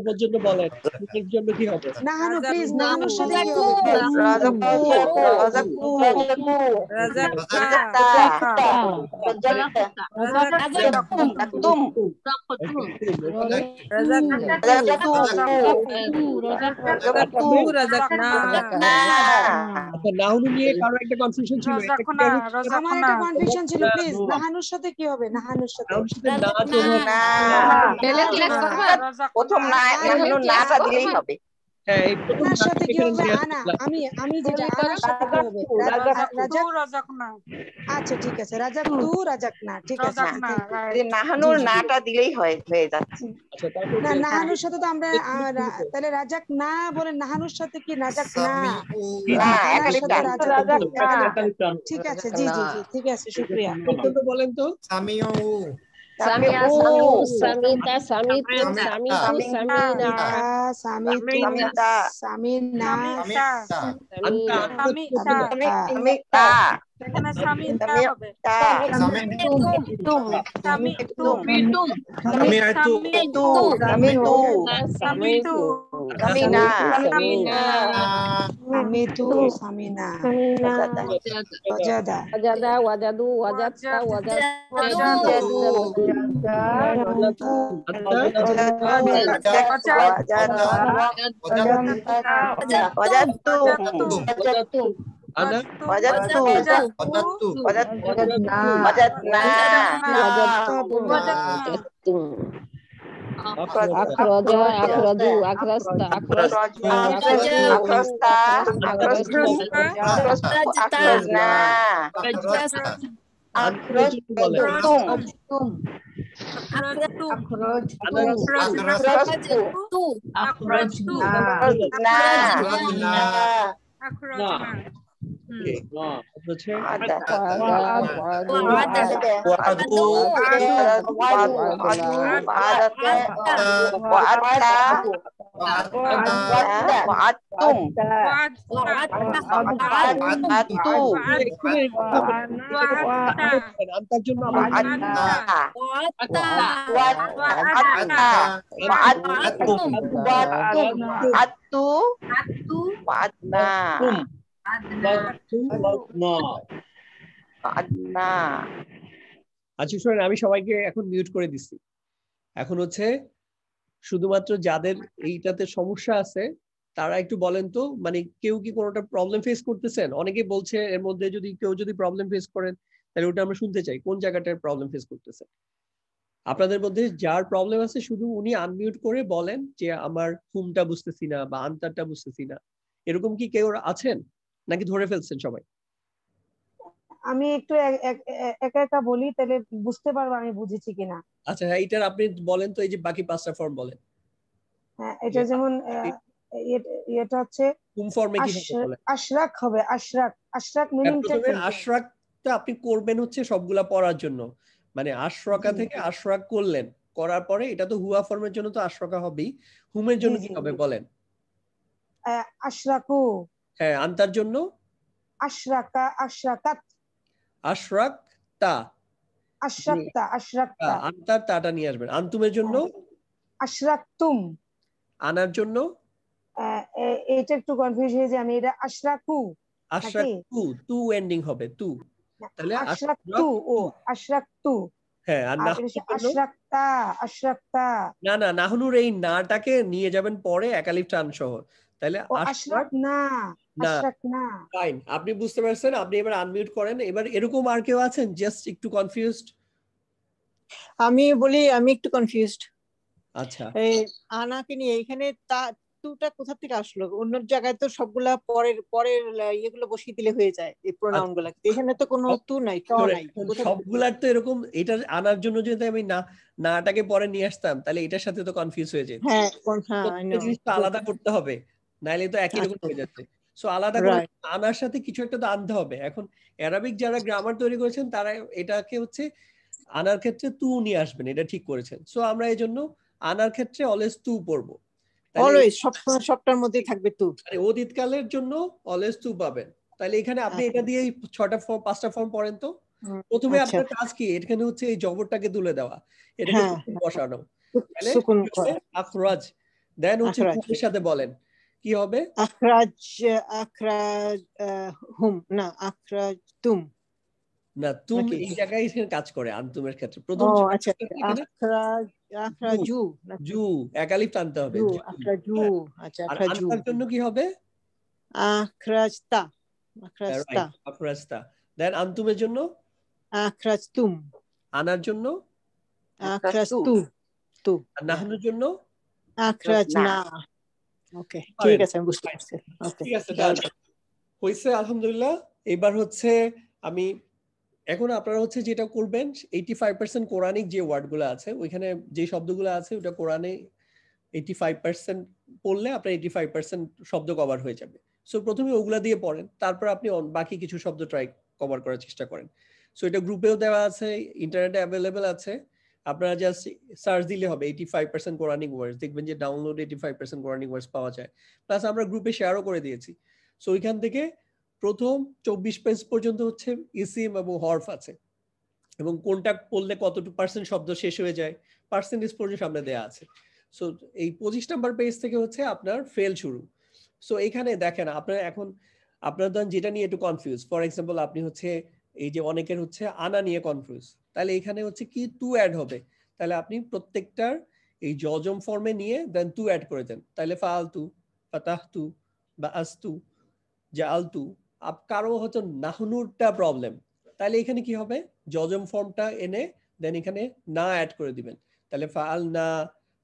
পর্যন্ত বলেন এর জন্য কি হবে? নাহানু প্লিজ নাহানুর সাথে কি হবে? নাহুনু নিয়ে কারো একটা কনফিউশন ছিল, আমার একটা কনফিউশন ছিল, প্লিজ নাহানুর সাথে কি হবে? নাহানুর সাথে প্রথম নাটা দিলেই হবে। আনার সাথে কি হবে? আনা আমি যেটা আনার সাথে কি হবে? আচ্ছা ঠিক আছে, রাজাক তু রাজাক না, ঠিক আছে যে নাহানুর নাটা দিলেই হয়ে যাচ্ছে। না নাহানুর সাথে তো আমরা তাহলে রাজাক না বলে নাহানুর সাথে কি রাজাক না, আনার সাথে রাজাক ঠিক আছে। জি জি জি ঠিক আছে, শুকরিয়া। বলেন তো সামিউ Samia Samita সামিতু সামিতু Samina Samita Samina Samita Samita Samina wajada wajadu wajadta akhraja akhraju akhrasta akhrasta আচ্ছা শুনেন, আমি সবাইকে এখন মিউট করে দিচ্ছি। এখন হচ্ছে শুধুমাত্র যাদের এইটাতে সমস্যা আছে তারা একটু বলেন তো, মানে কেউ কি কোনোটা প্রবলেম ফেস করতেছেন? অনেকে বলছে এর মধ্যে যদি কেউ প্রবলেম ফেস করেন তাহলে ওটা আমরা শুনতে চাই, কোন জায়গাটায় প্রবলেম ফেস করতেছেন। আপনাদের মধ্যে যার প্রবলেম আছে শুধু উনি আনমিউট করে বলেন যে আমার হুমটা বুঝতেছি না বা আনসারটা বুঝতেছি না। এরকম কি কেউ আছেন নাকি ধরে ফেলছেন সবাই? আমি একটু একা একা বলি, তাহলে বুঝতে পারবো আমি বুঝেছি কিনা। আচ্ছা হ্যাঁ, এটার আপনি বলেন তো, এই যে বাকি 5টা ফর্ম বলেন। হ্যাঁ, এটা যেমন এটা হচ্ছে কোন ফর্মে কি হবে বলেন? আশরাক হবে। আশরাক মিনিংটা কি? আশরাকটা আপনি করবেন হচ্ছে সবগুলা পড়ার জন্য, মানে আশরাকা থেকে আশরাক করলেন, করার পরে এটা তো হুয়া ফর্মের জন্য তো আশরাকা হবেই। হুমের জন্য কি হবে বলেন? আশরাকু। হ্যাঁ, আনতার জন্য আশরাকা আশরাকাত আশরাকতা আশরাকতা আনতার তাটা নিয়ে আসবেন। আনতুমের জন্য আশরাকতুম। আনার জন্য এটা একটু কনফিউজ হয়ে যায়, আমি এটা আশরাকু আশরাকু, তু এন্ডিং হবে তু, তাহলে আশরাকতু ও আশরাকতু। হ্যাঁ, আর নাহনুর জন্য আশরাক্তা আশরাক্তা। না না, নাহনুর এই নাটাকে নিয়ে যাবেন পরে একালিফ টান সহ, তাহলে আশরাক না, না। আশরাক না। ফাইন, আপনি বুঝতে পারছেন, আপনি এবার আনমিউট করেন। এবার এরকম আর কেউ আছেন জাস্ট একটু কনফিউজড? আমি বলি, আমি একটু কনফিউজড। আচ্ছা, এই আনাকে নিয়ে এখানে তুটা কোথা থেকে আসলো? অন্য জায়গায় তো সবগুলা পরের পরের ইয়েগুলো বসিয়ে দিলে হয়ে যায়, এই প্রোনাউন গুলা। এখানে তো কোনো তু নাই, ট নাই। সবগুলার তো এরকম। এটা আনার জন্য যদি আমি নাটাকে পরে নিয়ে আসতাম, তাহলে এটার সাথে তো কনফিউজ হয়ে যেত। হ্যাঁ, জিনিসটা আলাদা করতে হবে, নাইলে তো একই রকম হয়ে যাচ্ছে। সো আলাদা করে আনার সাথে কিছু একটা তো আনতে হবে। এখন অ্যারাবিক যারা গ্রামার তৈরি করেছেন তারা এটাকে হচ্ছে আনার ক্ষেত্রে তু নিয়ে আসবেন, এটা ঠিক করেছেন। সো আমরা এই জন্য আনার ক্ষেত্রে অলওয়েজ তু পড়বো। অলওয়েজ, সবটার মধ্যে থাকবে তু। অতীতকালের জন্য অলওয়েজ তু পাবেন। তাহলে এখানে আপনি এটা দিয়ে 6টা ফর্ম 5টা ফর্ম পড়েন তো। প্রথমে আপনার কাজ কি? এখানে হচ্ছে এই জবরটাকে তুলে দেওয়া, এটাকে বসানো। তাহলে আখরাজ, দেন হচ্ছে তুমের সাথে বলেন কি হবে? আখরাজ, আখরাজ হুম না, আখরাজ তুম না, তুম এই জায়গায় কাজ করে আনতুমের ক্ষেত্রে। প্রথম আচ্ছা, আখরাজ, আখরাজু, জু একালিফ টানতে হবে। আখরাজু। আচ্ছা, আর আখরাজু। আনতার জন্য কি হবে? আখরাজতা, আখরাজতা। আখরাজতা। দেন আনতুমের জন্য আখরাজতুম। আনার জন্য আখরাজতু, তু। আর নাহনুর জন্য আখরাজনা। ওকে, ঠিক আছে, আমি বুঝতে পারছি। ওকে, ঠিক আছে, হইছে, আলহামদুলিল্লাহ। এবার হচ্ছে আমি এখন আপনারা হচ্ছে যেটা করবেন, 85% কোরআনিক যে ওয়ার্ডগুলো আছে, ওইখানে যে শব্দগুলো আছে ওটা কোরআনে 85% পড়লে আপনার 85% শব্দ কভার হয়ে যাবে। সো প্রথমে ওগুলা দিয়ে পড়েন, তারপর আপনি বাকি কিছু শব্দ কভার করার চেষ্টা করেন। সো এটা গ্রুপেও দেওয়া আছে, ইন্টারনেটে অ্যাভেলেবেল আছে। আপনারা জাস্ট সার্চ দিলে হবে 85% কোরআনিক ওয়ার্ডস, দেখবেন যে ডাউনলোড 85% কোরআনিক ওয়ার্ডস পাওয়া যায়। প্লাস আমরা গ্রুপে শেয়ারও করে দিয়েছি। সো ওইখান থেকে প্রথম 24 পেজ পর্যন্ত হচ্ছে ইসিম এবং হরফ আছে, এবং কোনটা পড়লে কতটুকু পার্সেন্ট শব্দ শেষ হয়ে যায় পার্সেন্টেজ পর্যন্ত সামনে দেয়া আছে। সো এই 25 নাম্বার পেজ থেকে হচ্ছে আপনার ফেল শুরু। সো এখানে দেখেন আপনার এখন আপনার ধরেন যেটা নিয়ে একটু কনফিউজ, ফর এক্সাম্পল আপনি হচ্ছে এই যে অনেকের হচ্ছে আনা নিয়ে কনফিউজ, তাহলে এখানে হচ্ছে কি টু অ্যাড হবে, তাহলে আপনি প্রত্যেকটার এই জজম ফর্মে নিয়ে দেন টু অ্যাড করে দেন। তাহলে ফালতু, ফাতাহতু বা আস্তু, জাআলতু। কারো হয়তো নাহনুরটা প্রবলেম, তাহলে এখানে কি হবে? জজম ফর্মটা এনে দেন এখানে না অ্যাড করে দিবেন। তাহলে ফাআলনা,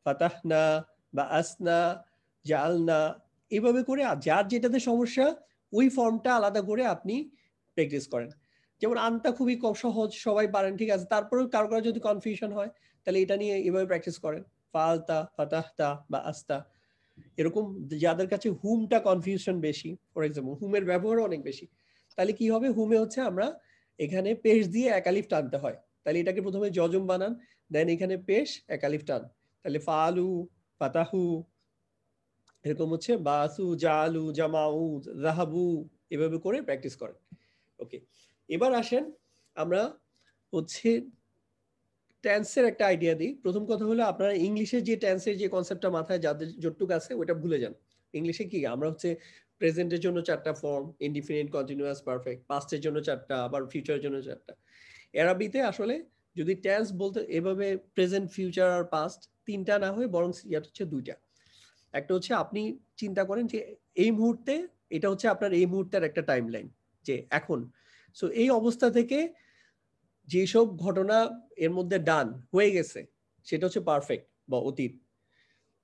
ফাতাহনা বা আসনা, জাআলনা, এইভাবে করে যার যেটাতে সমস্যা ওই ফর্মটা আলাদা করে আপনি প্র্যাকটিস করেন। যেমন আনতা খুবই সহজ, সবাই পারেন, ঠিক আছে। তারপরেও কারো কারো যদি কনফিউশন হয় তাহলে এটা নিয়ে এভাবে প্র্যাকটিস করেন, ফাআলতা, ফাতাহতা বা আস্তা। এরকম যাদের কাছে হুমটা কনফিউশন বেশি, ফর এক্সাম্পল হুমের ব্যবহার অনেক বেশি, তাহলে কি হবে? হুমে হচ্ছে আমরা এখানে পেশ দিয়ে একালিফ টানতে হয়, তাহলে এটাকে প্রথমে জজম বানান, দেন এখানে পেশ একালিফ টান, তাহলে ফালু, ফাতাহু, এরকম হচ্ছে বাসু, জালু, জামাউ, যাহাবু, এভাবে করে প্র্যাকটিস করেন। ওকে, এবার আসেন আমরা হচ্ছে টেন্সের একটা আইডিয়া দিই। প্রথম কথা হলো আপনারা ইংলিশে যে টেন্সের যে কনসেপ্টটা মাথায় যাদের যতটুকু আছে ওটা ভুলে যান। ইংলিশে কি আমরা হচ্ছে প্রেজেন্টের জন্য 4টা ফর্ম, ইনডিফিনিট, কন্টিনিউয়াস, পারফেক্ট, পাস্টের জন্য 4টা, আবার ফিউচারের জন্য 4টা। আরবিতে আসলে যদি টেন্স বলতে এভাবে প্রেজেন্ট, ফিউচার আর পাস্ট 3টা না হয়ে বরং ইয়াটা হচ্ছে 2টা। একটা হচ্ছে আপনি চিন্তা করেন যে এই মুহূর্তে এটা হচ্ছে আপনার এই মুহূর্তের একটা টাইমলাইন, যে এখন। সো এই অবস্থা থেকে যেসব ঘটনা এর মধ্যে ডান হয়ে গেছে সেটা হচ্ছে পারফেক্ট বা অতীত।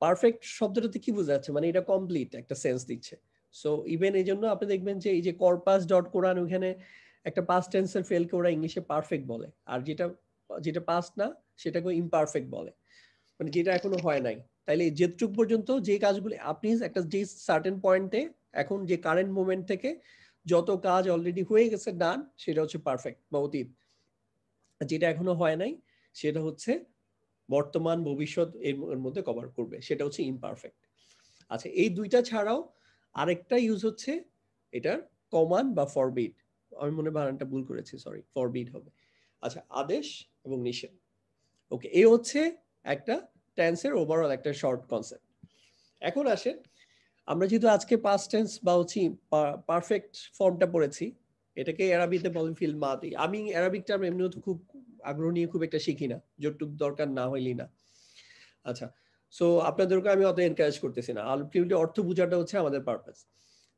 পারফেক্ট শব্দটাতে কি বোঝাচ্ছে? মানে এটা কমপ্লিট একটা সেন্স দিচ্ছে। সো ইভেন এই জন্য আপনি দেখবেন যে এই যে কর্পাস ডট কোরআন, ওখানে একটা পাস্ট টেন্সের ফেলকে ওরা ইংলিশে পারফেক্ট বলে, আর যেটা পাস্ট না সেটাকে ইমপারফেক্ট বলে, মানে যেটা এখনো হয় নাই। তাইলে যেটুক পর্যন্ত যে কাজগুলো আপনি একটা যে সার্টেন পয়েন্টে এখন যে কারেন্ট মোমেন্ট থেকে যত কাজ অলরেডি হয়ে গেছে ডান, সেটা হচ্ছে পারফেক্ট বা অতীত। যেটা এখনো হয় নাই সেটা হচ্ছে বর্তমান, ভবিষ্যৎ এর মধ্যে কভার করবে, সেটা হচ্ছে ইমপারফেক্ট। আচ্ছা, এই দুইটা ছাড়াও আরেকটা ইউজ হচ্ছে এটার কমান্ড বা ফরবিড। আমি মনে বানানটা ভুল করেছি, সরি, ফরবিড হবে। আচ্ছা, আদেশ এবং নিষেধ। ওকে, এই হচ্ছে একটা টেন্সের ওভারঅল একটা শর্ট কনসেপ্ট। এখন আসেন আমরা যেহেতু আজকে পাস্ট টেন্স বা হচ্ছে পারফেক্ট ফর্মটা পড়েছি, এটাকে আরবিতে বলেন ফিল মাদি। আমি আরবিক টার্ম এমনিও তো খুব আগ্রহ নিয়ে খুব একটা শিখি না, যতটুকু দরকার না হইলেই না। আচ্ছা, সো আপনাদেরকে আমি অত এনকারেজ করতেছি না, আলটিমেটলি অর্থ বোঝাটা হচ্ছে আমাদের পারপাস।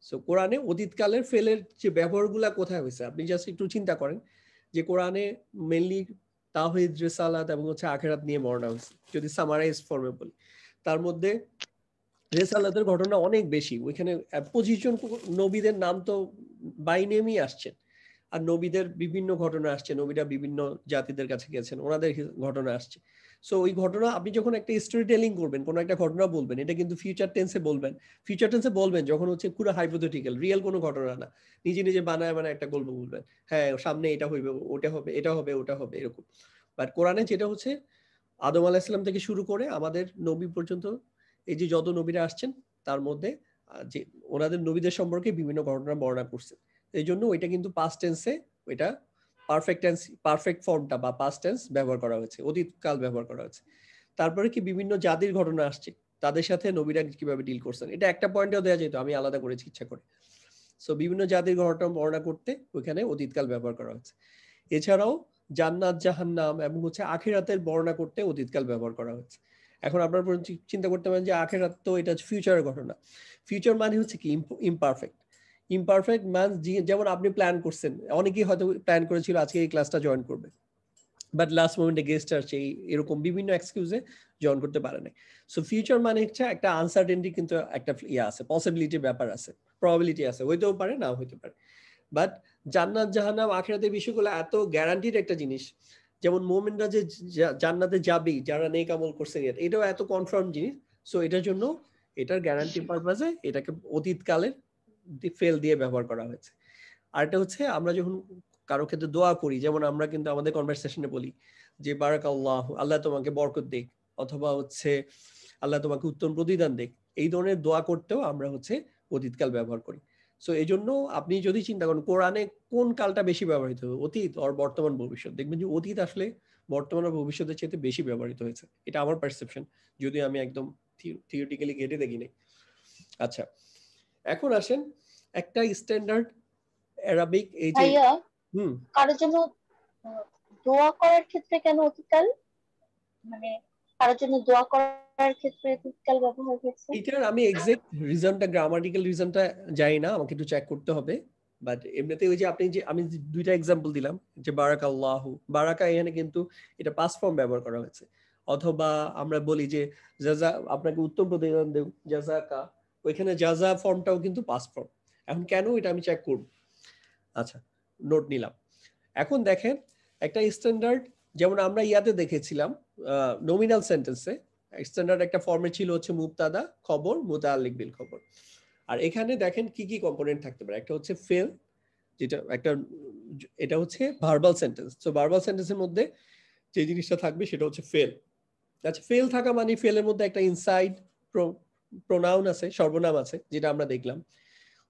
সো কোরআনে অতীতকালের ফেলের যে ব্যবহারগুলা কোথায় হয়েছে আপনি জাস্ট একটু চিন্তা করেন যে কোরআনে মেনলি তাওহীদ, রিসালাত এবং হচ্ছে আখিরাত নিয়ে বর্ণনা হয়েছে। যদি সামারাইজ ফর্মে বলি, তার মধ্যে রিসালাতের ঘটনা অনেক বেশি। ওইখানে 25 জন নবীদের নাম তো বাই নেমই আসছেন, আর নবীদের বিভিন্ন ঘটনা আসছে, নবীরা বিভিন্ন জাতিদের কাছে গেছেন, ওনাদের ঘটনা আসছে। সো ওই ঘটনা আপনি যখন একটা স্টোরি টেলিং করবেন, কোনো একটা ঘটনা বলবেন, এটা কিন্তু ফিউচার টেন্সে বলবেন। ফিউচার টেন্সে বলবেন যখন হচ্ছে পুরো হাইপোথেটিক্যাল, রিয়েল কোনো ঘটনা না, নিজে নিজে বানায় বানায় একটা গল্প বলবেন, হ্যাঁ সামনে এটা হইবে, ওটা হবে, এটা হবে, ওটা হবে, এরকম। বাট কোরআনে যেটা হচ্ছে আদম আলাইহিস সালাম থেকে শুরু করে আমাদের নবী পর্যন্ত এই যে যত নবীরা আসছেন তার মধ্যে যে ওনাদের নবীদের সম্পর্কে বিভিন্ন ঘটনা বর্ণনা করছে। এই জন্য ওইটা কিন্তু পাস্ট টেন্সে, ওইটা পারফেক্ট টেন্স, পারফেক্ট ফর্মটা বা পাস্ট টেন্স ব্যবহার করা হয়েছে, অতীতকাল ব্যবহার করা হয়েছে। তারপরে কি বিভিন্ন জাতির ঘটনা আসছে, তাদের সাথে নবীরা কিভাবে ডিল করছেন, এটা একটা পয়েন্টেও দেওয়া যেত, আমি আলাদা করেছি ইচ্ছা করে। সো বিভিন্ন জাতির ঘটনা বর্ণনা করতে ওইখানে অতীতকাল ব্যবহার করা হয়েছে। এছাড়াও জান্নাত, জাহান্নাম এবং হচ্ছে আখিরাতের বর্ণনা করতে অতীতকাল ব্যবহার করা হয়েছে। এখন আপনারা চিন্তা করতে পারেন যে আখিরাত তো এটা ফিউচারের ঘটনা। ফিউচার মানে হচ্ছে কি ইমপারফেক্ট। ইমপারফেক্ট মানে যেমন আপনি প্ল্যান করছেন, অনেকেই হয়তো প্ল্যান করেছিল আজকে এই ক্লাসটা জয়েন করবে, বাট লাস্ট মোমেন্টে গেস্ট আসছে, এরকম বিভিন্ন এক্সকিউজে জয়েন করতে পারে না। সো ফিউচার মানে হচ্ছে একটা আনসার্টেনটি, কিন্তু একটা ইয়ে আছে, পসিবিলিটির ব্যাপার আছে, প্রবাবিলিটি আছে, হইতেও পারে না হইতে পারে। বাট জান্নাত, জাহান্নাম, আখিরাতের বিষয়গুলো এত গ্যারান্টিড একটা জিনিস, যেমন মুমিনরা যে জান্নাতে যাবেই যারা নেক আমল করছে, এটাও এত কনফার্ম জিনিস। সো এটার জন্য এটার গ্যারান্টি পারপাসে এটাকে অতীতকালের ফেল দিয়ে ব্যবহার করা হয়েছে। আর এটা হচ্ছে আমরা যখন কারো ক্ষেত্রে দোয়া করি, যেমন আমরা কিন্তু আমাদের কনভারসেশনে বলি যে বারাকাল্লাহ, আল্লাহ তোমাকে বরকত দিক, অথবা হচ্ছে আল্লাহ তোমাকে উত্তম প্রতিদান দিক, এই ধরনের দোয়া করতেও আমরা হচ্ছে অতীতকাল ব্যবহার করি। সো এই জন্য আপনি যদি চিন্তা করেন কোরআনে কোন কালটা বেশি ব্যবহৃত হবে, অতীত আর বর্তমান ভবিষ্যৎ, দেখবেন যে অতীত আসলে বর্তমান আর ভবিষ্যতের চেয়ে বেশি ব্যবহৃত হয়েছে। এটা আমার পারসেপশন, যদি আমি একদম থিওরিটিক্যালি ঘেটে দেখি নাই। আচ্ছা, এখন আসেন একটা স্ট্যান্ডার্ড অ্যারাবিক এই যে কারোর জন্য দোয়া করার ক্ষেত্রে কেন অতীতকাল, মানে কারোর জন্য দোয়া করার ক্ষেত্রে অতীতকাল ব্যবহার হয়েছে? এটার আমি এক্সাক্ট রিজনটা, গ্রামাটিক্যাল রিজনটা জানি না, আমাকে একটু চেক করতে হবে। বাট এমনিতে ওই যে আপনি যে আমি দুইটা এক্সাম্পল দিলাম যে বারাকাল্লাহু, বারাকা এখানে কিন্তু এটা পাস্ট ফর্ম ব্যবহার করা হয়েছে। অথবা আমরা বলি যে জাযা, আপনাকে উত্তম প্রতিদান দেব, জাযাকা, ওইখানে জাযা ফর্মটাও কিন্তু পাস্ট ফর্ম। এখন কেন এটা আমি চেক করব। আচ্ছা, নোট নিলাম। এখন দেখেন একটা স্ট্যান্ডার্ড, যেমন আমরা ইয়াতে দেখেছিলাম নমিনাল সেন্টেন্সে স্ট্যান্ডার্ড একটা ফর্মে ছিল হচ্ছে মুবতাদা, খবর, মুতাআল্লিক বিল খবর। আর এখানে দেখেন কি কি কম্পোনেন্ট থাকতে পারে। একটা হচ্ছে ফেল, যেটা একটা, এটা হচ্ছে ভার্বাল সেন্টেন্স। সো ভার্বাল সেন্টেন্সের মধ্যে যে জিনিসটা থাকবে সেটা হচ্ছে ফেল। আচ্ছা, ফেল থাকা মানে ফেলের মধ্যে একটা ইনসাইড প্রোনাউন আছে, সর্বনাম আছে, যেটা আমরা দেখলাম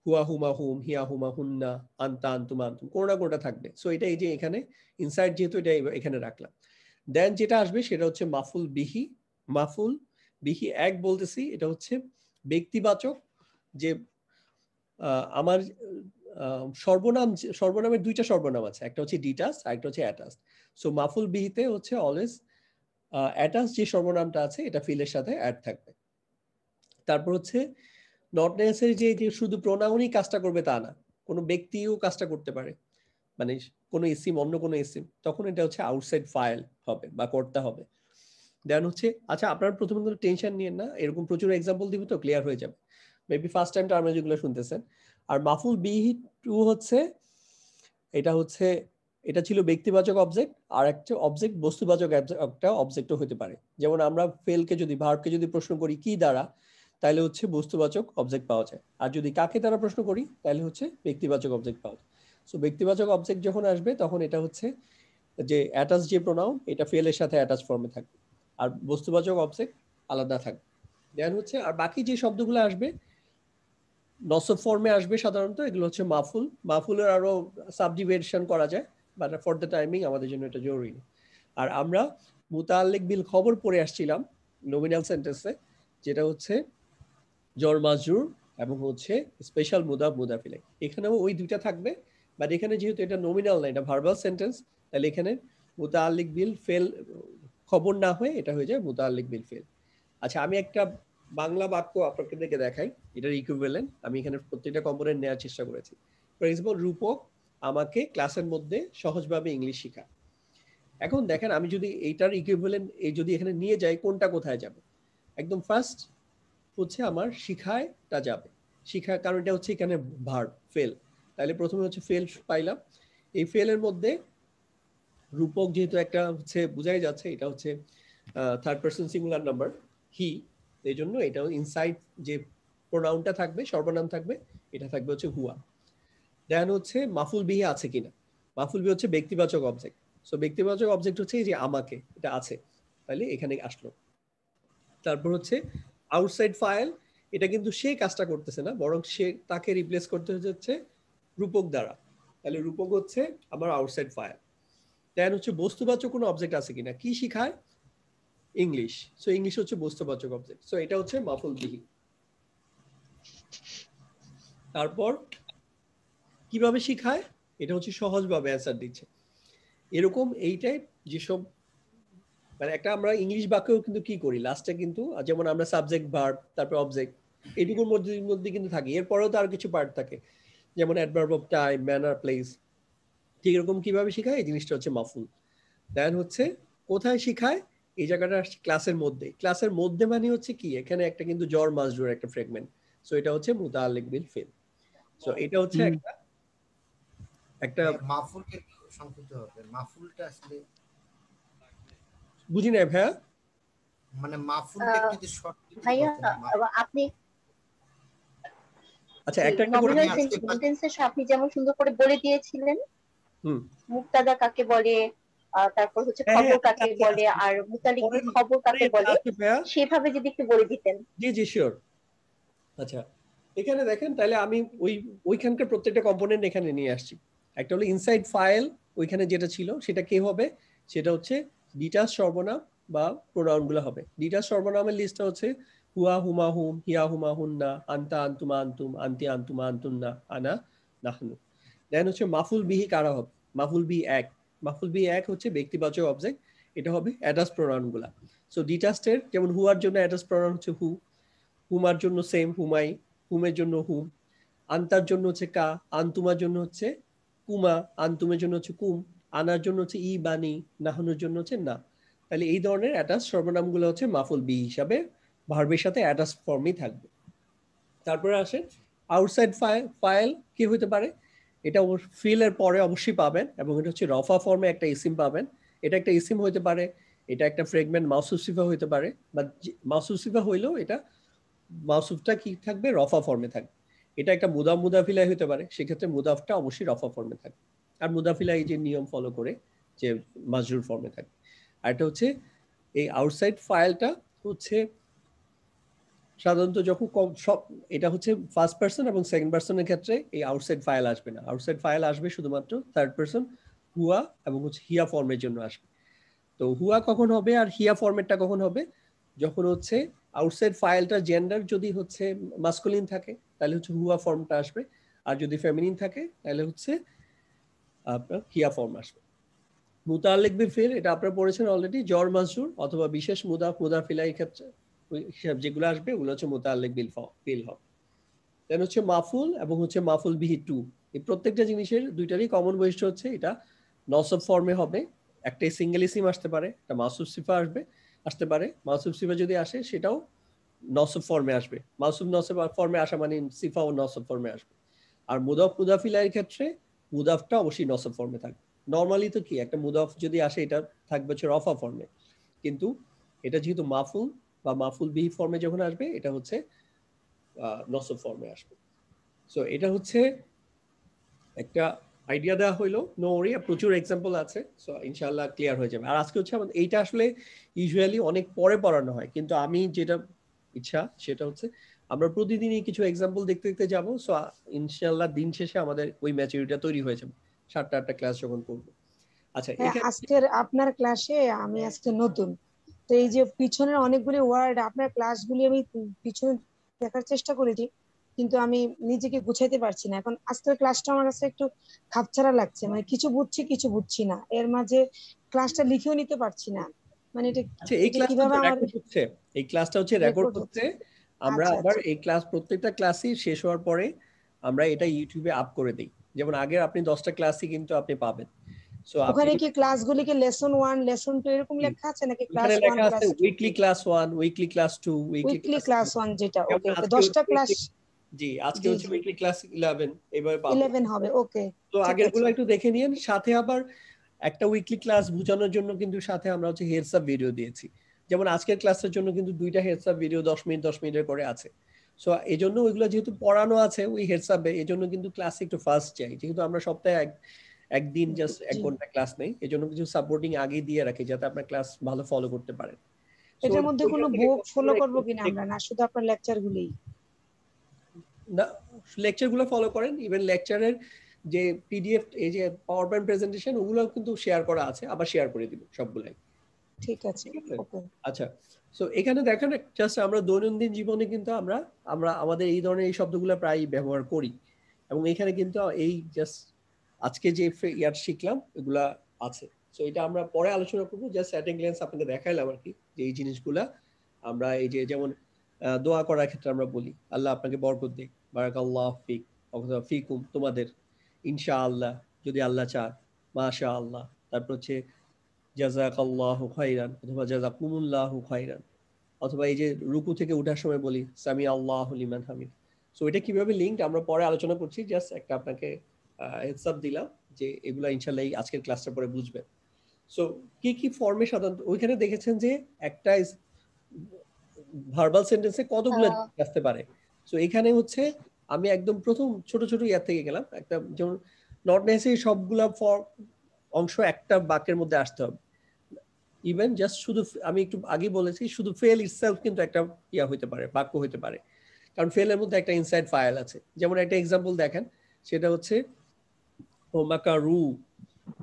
হুয়া, হুমা, হুম, হিয়া, হুমা, হুন্না, আন্তা, আন্তুমা, আন্তুম, কোনটা কোনটা থাকবে। সো এটা এই যে এখানে ইনসাইড, যেহেতু এটা এখানে রাখলাম। দেন যেটা আসবে সেটা হচ্ছে মাফুল বিহি। মাফুল বিহি এক বলতেছি, এটা হচ্ছে ব্যক্তিবাচক, যে আমার সর্বনাম, সর্বনামের দুইটা সর্বনাম আছে, একটা হচ্ছে ডিটাচ আর একটা হচ্ছে অ্যাটাচ। সো মাফুল বিহিতে হচ্ছে অলওয়েজ অ্যাটাচ যে সর্বনামটা আছে এটা ফিলের সাথে অ্যাড থাকবে। তারপর হচ্ছে নট নেসেসারি যে শুধু প্রোনাউনই কাজটা করবে তা না, কোনো ব্যক্তিও কাজটা করতে পারে, মানে কোনো ইসিম অন্য কোনো ইসিম, তখন এটা হচ্ছে আউটসাইড ফাইল হবে বা করতে হবে। দেন হচ্ছে, আচ্ছা আপনারা প্রথমে কোনো টেনশন নিয়েন না, এরকম প্রচুর এক্সাম্পল দিব তো ক্লিয়ার হয়ে যাবে, মেবি ফার্স্ট টাইম টার্ম যেগুলো শুনতেছেন। আর মাফুল বিহি টু হচ্ছে, এটা হচ্ছে, এটা ছিল ব্যক্তিবাচক অবজেক্ট, আর একটা অবজেক্ট বস্তুবাচক একটা অবজেক্টও হতে পারে। যেমন আমরা ফেলকে যদি, ভার্বকে যদি প্রশ্ন করি কি দ্বারা, তাহলে হচ্ছে বস্তুবাচক অবজেক্ট পাওয়া যায়। আর যদি কাকে দ্বারা প্রশ্ন করি তাহলে হচ্ছে ব্যক্তিবাচক অবজেক্ট পাওয়া যায়। সো ব্যক্তিবাচক অবজেক্ট যখন আসবে তখন এটা হচ্ছে যে অ্যাটাচ যে প্রোনাউন এটা ফেলের সাথে অ্যাটাচ ফর্মে থাকবে, আর বস্তুবাচক অবজেক্ট আলাদা থাকবে। দেন হচ্ছে আর বাকি যে শব্দগুলো আসবে নসব ফর্মে আসবে সাধারণত, এগুলো হচ্ছে মাফুল। মাফুলের আরো সাবডিভিশন করা যায়, বাট ফর দ্য টাইমিং আমাদের জন্য এটা জরুরি। আর আমরা মুতাআল্লিক বিল খবর পড়ে আসছিলাম নমিনাল সেন্টেন্সে, যেটা হচ্ছে জর মাজরুর এবং হচ্ছে স্পেশাল মুদাফ মুদাফ ইলাইহি। এখানেও ওই দুইটা থাকবে, বাট এখানে যেহেতু এটা নমিনাল না, এটা ভার্বাল সেন্টেন্স, তাহলে এখানে মুতাআল্লিক বিল ফেল খবর না হয়ে এটা হয়ে যায় মুতাআল্লিক বিল ফেল। আচ্ছা আমি একটা বাংলা বাক্য আপনাদেরকে দেখাই, এটার ইকুইভ্যালেন্ট আমি এখানে প্রত্যেকটা কম্পোনেন্ট নেওয়ার চেষ্টা করেছি। ফর এক্সাম্পল, রূপক আমাকে ক্লাসের মধ্যে সহজভাবে ইংলিশ শেখায়। এখন দেখেন আমি যদি এইটার ইকুইভ্যালেন্ট এই যদি এখানে নিয়ে যাই, কোনটা কোথায় যাবে? একদম ফার্স্ট হচ্ছে আমার শিখায়টা যাবে, শিখায়, কারণ এটা হচ্ছে এখানে ভার্ব ফেল, তাহলে প্রথমে হচ্ছে ফেল পাইলাম। এই ফেলের মধ্যে রূপক যেহেতু একটা হচ্ছে বোঝাই যাচ্ছে এটা হচ্ছে third person singular number he, এই জন্য এটা ইনসাইড যে প্রোনাউনটা থাকবে, সর্বনাম থাকবে, এটা থাকবে হচ্ছে হুয়া। দেন হচ্ছে মাফুল বিহি আছে কিনা, মাফুল বিহি হচ্ছে ব্যক্তিবাচক অবজেক্ট, সো ব্যক্তিবাচক অবজেক্ট হচ্ছে এই যে আমাকে, এটা আছে, তাহলে এখানে আসলো। তারপর হচ্ছে আউটসাইড ফাইল, এটা কিন্তু সে কাজটা করতেছে না, বরং সে তাকে রিপ্লেস করতে হচ্ছে রূপক দ্বারা, তাহলে রূপক হচ্ছে আমার আউটসাইড ফাইল। দেন হচ্ছে বস্তুবাচক কোনো অবজেক্ট আছে কিনা, কি শিখায়? ইংলিশ, সো ইংলিশ হচ্ছে বস্তুবাচক অবজেক্ট, সো এটা হচ্ছে মাফুল বিহি। তারপর কিভাবে শিখায়, এটা হচ্ছে সহজভাবে অ্যান্সার দিচ্ছে। এরকম এই টাইপ যেসব মানে একটা আমরা ইংলিশ বাক্যেও কিন্তু কি করি লাস্টে কিন্তু, যেমন আমরা সাবজেক্ট ভার্ব তারপর অবজেক্ট এইটুকুর মধ্যে কিন্তু থাকে, এরপরেও তো আর কিছু পার্ট থাকে, যেমন adverb of time, manner, place. ঠিক এরকম কিভাবে শিখায়, এই জিনিসটা হচ্ছে মাফুল। দেন হচ্ছে কোথায় শিখায়, এই জায়গাটা ক্লাসের মধ্যে, ক্লাসের মধ্যে মানে হচ্ছে কি, এখানে একটা কিন্তু জর মাজরুর একটা ফ্রেগমেন্ট, সো এটা হচ্ছে মুতাআল্লিক বিল ফিল। সো এটা হচ্ছে একটা মাফুলকে সংক্ষিপ্ত হবে, মাফুলটা আসলে বুঝি না ভাইয়া, মানে মাফুলকে যদি শর্ট ভাইয়া আপনি আচ্ছা একটা একটা করে সেন্টেন্সের আপনি যেমন সুন্দর করে বলে দিয়েছিলেন মুক্তাদা কাকে বলে, তারপর হচ্ছে খবর কাকে বলে, আর মুতালিক খবর কাকে বলে, সেভাবে যদি একটু বলে দিতেন। জি জি শিওর। আচ্ছা এখানে দেখেন, তাহলে আমি ওইখানকার প্রত্যেকটা কম্পোনেন্ট এখানে নিয়ে আসছি। একটা হলো ইনসাইড ফাইল, ওইখানে যেটা ছিল সেটা কে হবে, সেটা হচ্ছে ডিটাচ সর্বনাম বা প্রোনাউন গুলো হবে। ডিটাচ সর্বনামের লিস্টটা হচ্ছে হুয়া হুমা হুম, হিয়া হুমা হুন্না, আন্তা আন্তুমা আন্তুম, আন্তি আন্তুমা আন্তুন্না, আনা নাহনু। দেন হচ্ছে মাফুল বিহি কারা হবে, মাফুল বি এক, মাফুল বি এক হচ্ছে ব্যক্তিবাচক অবজেক্ট, এটা হবে অ্যাডাস প্রোনাউন গুলা। সো ডিটাচের যেমন হুয়ার জন্য অ্যাডাস প্রোনাউন হচ্ছে হু, হুমার জন্য সেম হুমাই, হুমের জন্য হুম, আন্তার জন্য হচ্ছে কা, আন্তুমার জন্য হচ্ছে কুমা, আন্তুমের জন্য হচ্ছে কুম, আনার জন্য হচ্ছে ই বানি, নাহানোর জন্য হচ্ছে না। তাহলে এই ধরনের অ্যাটাচ সর্বনামগুলো হচ্ছে মাফুল বি হিসাবে ভার্বের সাথে অ্যাটাচ ফর্মই থাকবে। তারপরে আসেন আউটসাইড ফাইল কি হতে পারে, এটা ফিলের পরে অবশ্যই পাবেন, এবং এটা হচ্ছে রফা ফর্মে একটা ইসিম পাবেন। এটা একটা ইসিম হতে পারে, এটা একটা ফ্রেগমেন্ট মাউসুফ সিফা হতে পারে, বা মাউসুফ সিফা হইলেও এটা মাউসুফটা কি থাকবে, রফা ফর্মে থাকবে। এটা একটা মুদাফ মুদাফিলাই হতে পারে, সেক্ষেত্রে মুদাফটা অবশ্যই রফা ফর্মে থাকবে, আর মুদাফিলা এই যে নিয়ম ফলো করে যে মাজরুর ফর্মে থাকবে। আর এটা হচ্ছে এই আউটসাইড ফাইলটা হচ্ছে সাধারণত যখন সব এটা হচ্ছে ফার্স্ট পারসন এবং সেকেন্ড পারসনের ক্ষেত্রে এই আউটসাইড ফাইল আসবে না, আউটসাইড ফাইল আসবে শুধুমাত্র থার্ড পারসন হুয়া এবং হচ্ছে হিয়া ফর্মের জন্য আসবে। তো হুয়া কখন হবে আর হিয়া ফর্মেটটা কখন হবে, যখন হচ্ছে আউটসাইড ফাইলটা জেন্ডার যদি হচ্ছে মাস্কুলিন থাকে তাহলে হচ্ছে হুয়া ফর্মটা আসবে, আর যদি ফেমিনিন থাকে তাহলে হচ্ছে আপনার হিয়া ফর্ম আসবে। মুতাআল্লিক বিল ফিল এটা আপনারা পড়েছেন অলরেডি, জর মাজরুর অথবা বিশেষ মুদাফ মুদাফিলা এই ক্ষেত্রে যেগুলো আসবে ওগুলো হচ্ছে মুতাআল্লিক বিল ফিল হবে। দেন হচ্ছে মাফুল এবং হচ্ছে মাফুল বিহি টু, এই প্রত্যেকটা জিনিসের দুইটারই কমন বৈশিষ্ট্য হচ্ছে এটা নসব ফর্মে হবে, একটাই সিঙ্গেল ইসিম আসতে পারে, একটা মাসুফ সিফা আসতে পারে, মাসুফ সিফা যদি আসে সেটাও নসব ফর্মে আসবে, মাসুফ নসব ফর্মে আসা মানে সিফা ও নসব ফর্মে আসবে। আর মুদাফ মুদাফিলার ক্ষেত্রে মুদাফটা অবশ্যই নসব ফর্মে থাকবে। নর্মালি তো কি একটা মুদাফ যদি আসে এটা থাকবে হচ্ছে রফা ফর্মে, কিন্তু এটা যেহেতু মাফুল বা মাফুল বিহি ফর্মে যখন আসবে এটা হচ্ছে নসব ফর্মে আসবে। সো এটা হচ্ছে একটা আইডিয়া দেওয়া হইলো, নো ওয়ারি, প্রচুর এক্সাম্পল আছে, সো ইনশাআল্লাহ ক্লিয়ার হয়ে যাবে। আর আজকে হচ্ছে আমাদের এইটা আসলে ইউজুয়ালি অনেক পরে পড়ানো হয়, কিন্তু আমি যেটা ইচ্ছা সেটা হচ্ছে আমরা প্রতিদিনই কিছু এক্সাম্পল দেখতে দেখতে যাব, সো ইনশাআল্লাহ দিন শেষে আমাদের ওই ম্যাচুরিটিটা তৈরি হয়ে যাবে 7টা ক্লাস যখন করব। আচ্ছা আজকের আপনার ক্লাসে আমি আজকে নতুন, তো এই যে পিছনের অনেকগুলি ওয়ার্ড আপনার ক্লাসগুলি আমি পিছনে দেখার চেষ্টা করেছি, কিন্তু আমি নিজেকে গুছাইতে পারছি না। এখন আজকের ক্লাসটা আমার কাছে একটু খাপছাড়া লাগছে, মানে কিছু বুঝছি কিছু বুঝছি না, এর মাঝে ক্লাসটা লিখেও নিতে পারছি না। মানে এটা আচ্ছা, এই ক্লাসটা কিভাবে আমার রেকর্ড হচ্ছে, এই ক্লাসটা হচ্ছে রেকর্ড হচ্ছে। আমরা আবার এই ক্লাস প্রত্যেকটা ক্লাসই শেষ হওয়ার পরে আমরা এটা ইউটিউবে আপ করে দেই। যেমন আগে আপনি 10টা ক্লাসই কিন্তু আপনি পাবেন। সো ওখানে কি ক্লাসগুলি কি লেসন 1 লেসন 2 এরকম লেখা আছে নাকি ক্লাস 1 লেখা আছে weekly class 1, weekly class 2, weekly class 1 যেটা? ওকে ওকে 10টা ক্লাস। জি, আজকে হচ্ছে উইকলি ক্লাস 11 এবারে পাবো 11 হবে। ওকে, তো আগেরগুলো একটু দেখে নিন। সাথে আবার একটা উইকলি ক্লাস বোঝানোর জন্য কিন্তু সাথে আমরা হচ্ছে হেডস আপ ভিডিও দিয়েছি। যেমন আজকের ক্লাসের জন্য কিন্তু 2টা হেডস আপ ভিডিও 10 মিনিটের করে আছে। সো এইজন্য ওইগুলো যেহেতু পড়ানো আছে ওই হেডস আপে, এইজন্য কিন্তু ক্লাস একটু ফাস্ট চাই। যেহেতু আমরা সপ্তাহে একদিন জাস্ট 1 ঘন্টা ক্লাস নেই, এজন্য কিছু সাপোর্টিং আগে দিয়ে রাখি যাতে আপনার ক্লাস ভালো ফলো করতে পারেন। এটার মধ্যে কোনো বুক ফলো করব কিনা আমরা, না শুধু আপনার লেকচারগুলোই? না, লেকচারগুলো ফলো করেন। ইভেন লেকচারের যে পিডিএফ, এই যে পাওয়ার পয়েন্ট প্রেজেন্টেশন, ওগুলো কিন্তু শেয়ার করা আছে, আবার শেয়ার করে দিব সবগুলাই। ঠিক আছে, ওকে। আচ্ছা, সো এখানে দেখেন জাস্ট আমরা দৈনন্দিন জীবনে কিন্তু আমরা আমাদের এই ধরনের এই শব্দগুলো প্রায় ব্যবহার করি, এবং এখানে কিন্তু এই জাস্ট আজকে যে ইয়ার শিখলাম এগুলা আছে। সো এটা আমরা পরে আলোচনা করবো, জাস্ট অ্যাট এ গ্ল্যান্স আপনাকে দেখাইলাম আর কি যে এই জিনিসগুলা আমরা এই যে যেমন দোয়া করার ক্ষেত্রে আমরা বলি আল্লাহ আপনাকে বরকত দিক, বারাকাল্লাহু ফিক, অথবা ফিকুম তোমাদের, ইনশাআল্লাহ যদি আল্লাহ চান, মাশাআল্লাহ, তারপর হচ্ছে জাযাকাল্লাহু খাইরান অথবা জাযাকুমুল্লাহু খাইরান, অথবা এই যে রুকু থেকে ওঠার সময় বলি সামি আল্লাহু লিমান হামিদ। সো এটা কিভাবে লিংকড আমরা পরে আলোচনা করছি, জাস্ট একটা আপনাকে হেডস আপ দিলাম যে এগুলা ইনশাআল্লাহ আজকের ক্লাসটা পরে বুঝবেন। সো কি কি ফর্মে সাধারণত ওইখানে দেখেছেন যে একটা ভার্বাল সেন্টেন্সে কতগুলো আসতে পারে। সো এখানে হচ্ছে আমি একদম প্রথম ছোট ছোট ইয়ার থেকে গেলাম, একটা যেমন নট নেসেসারি সবগুলা অংশ একটা বাক্যের মধ্যে আসতে হবে। ইভেন জাস্ট শুধু আমি একটু আগে বলেছি শুধু ফেল ইটসেলফ কিন্তু একটা ইয়া হইতে পারে, বাক্য হইতে পারে, কারণ ফেলের মধ্যে একটা ইনসাইড ফাইল আছে। যেমন একটা এক্সাম্পল দেখেন, সেটা হচ্ছে ও মাকারু।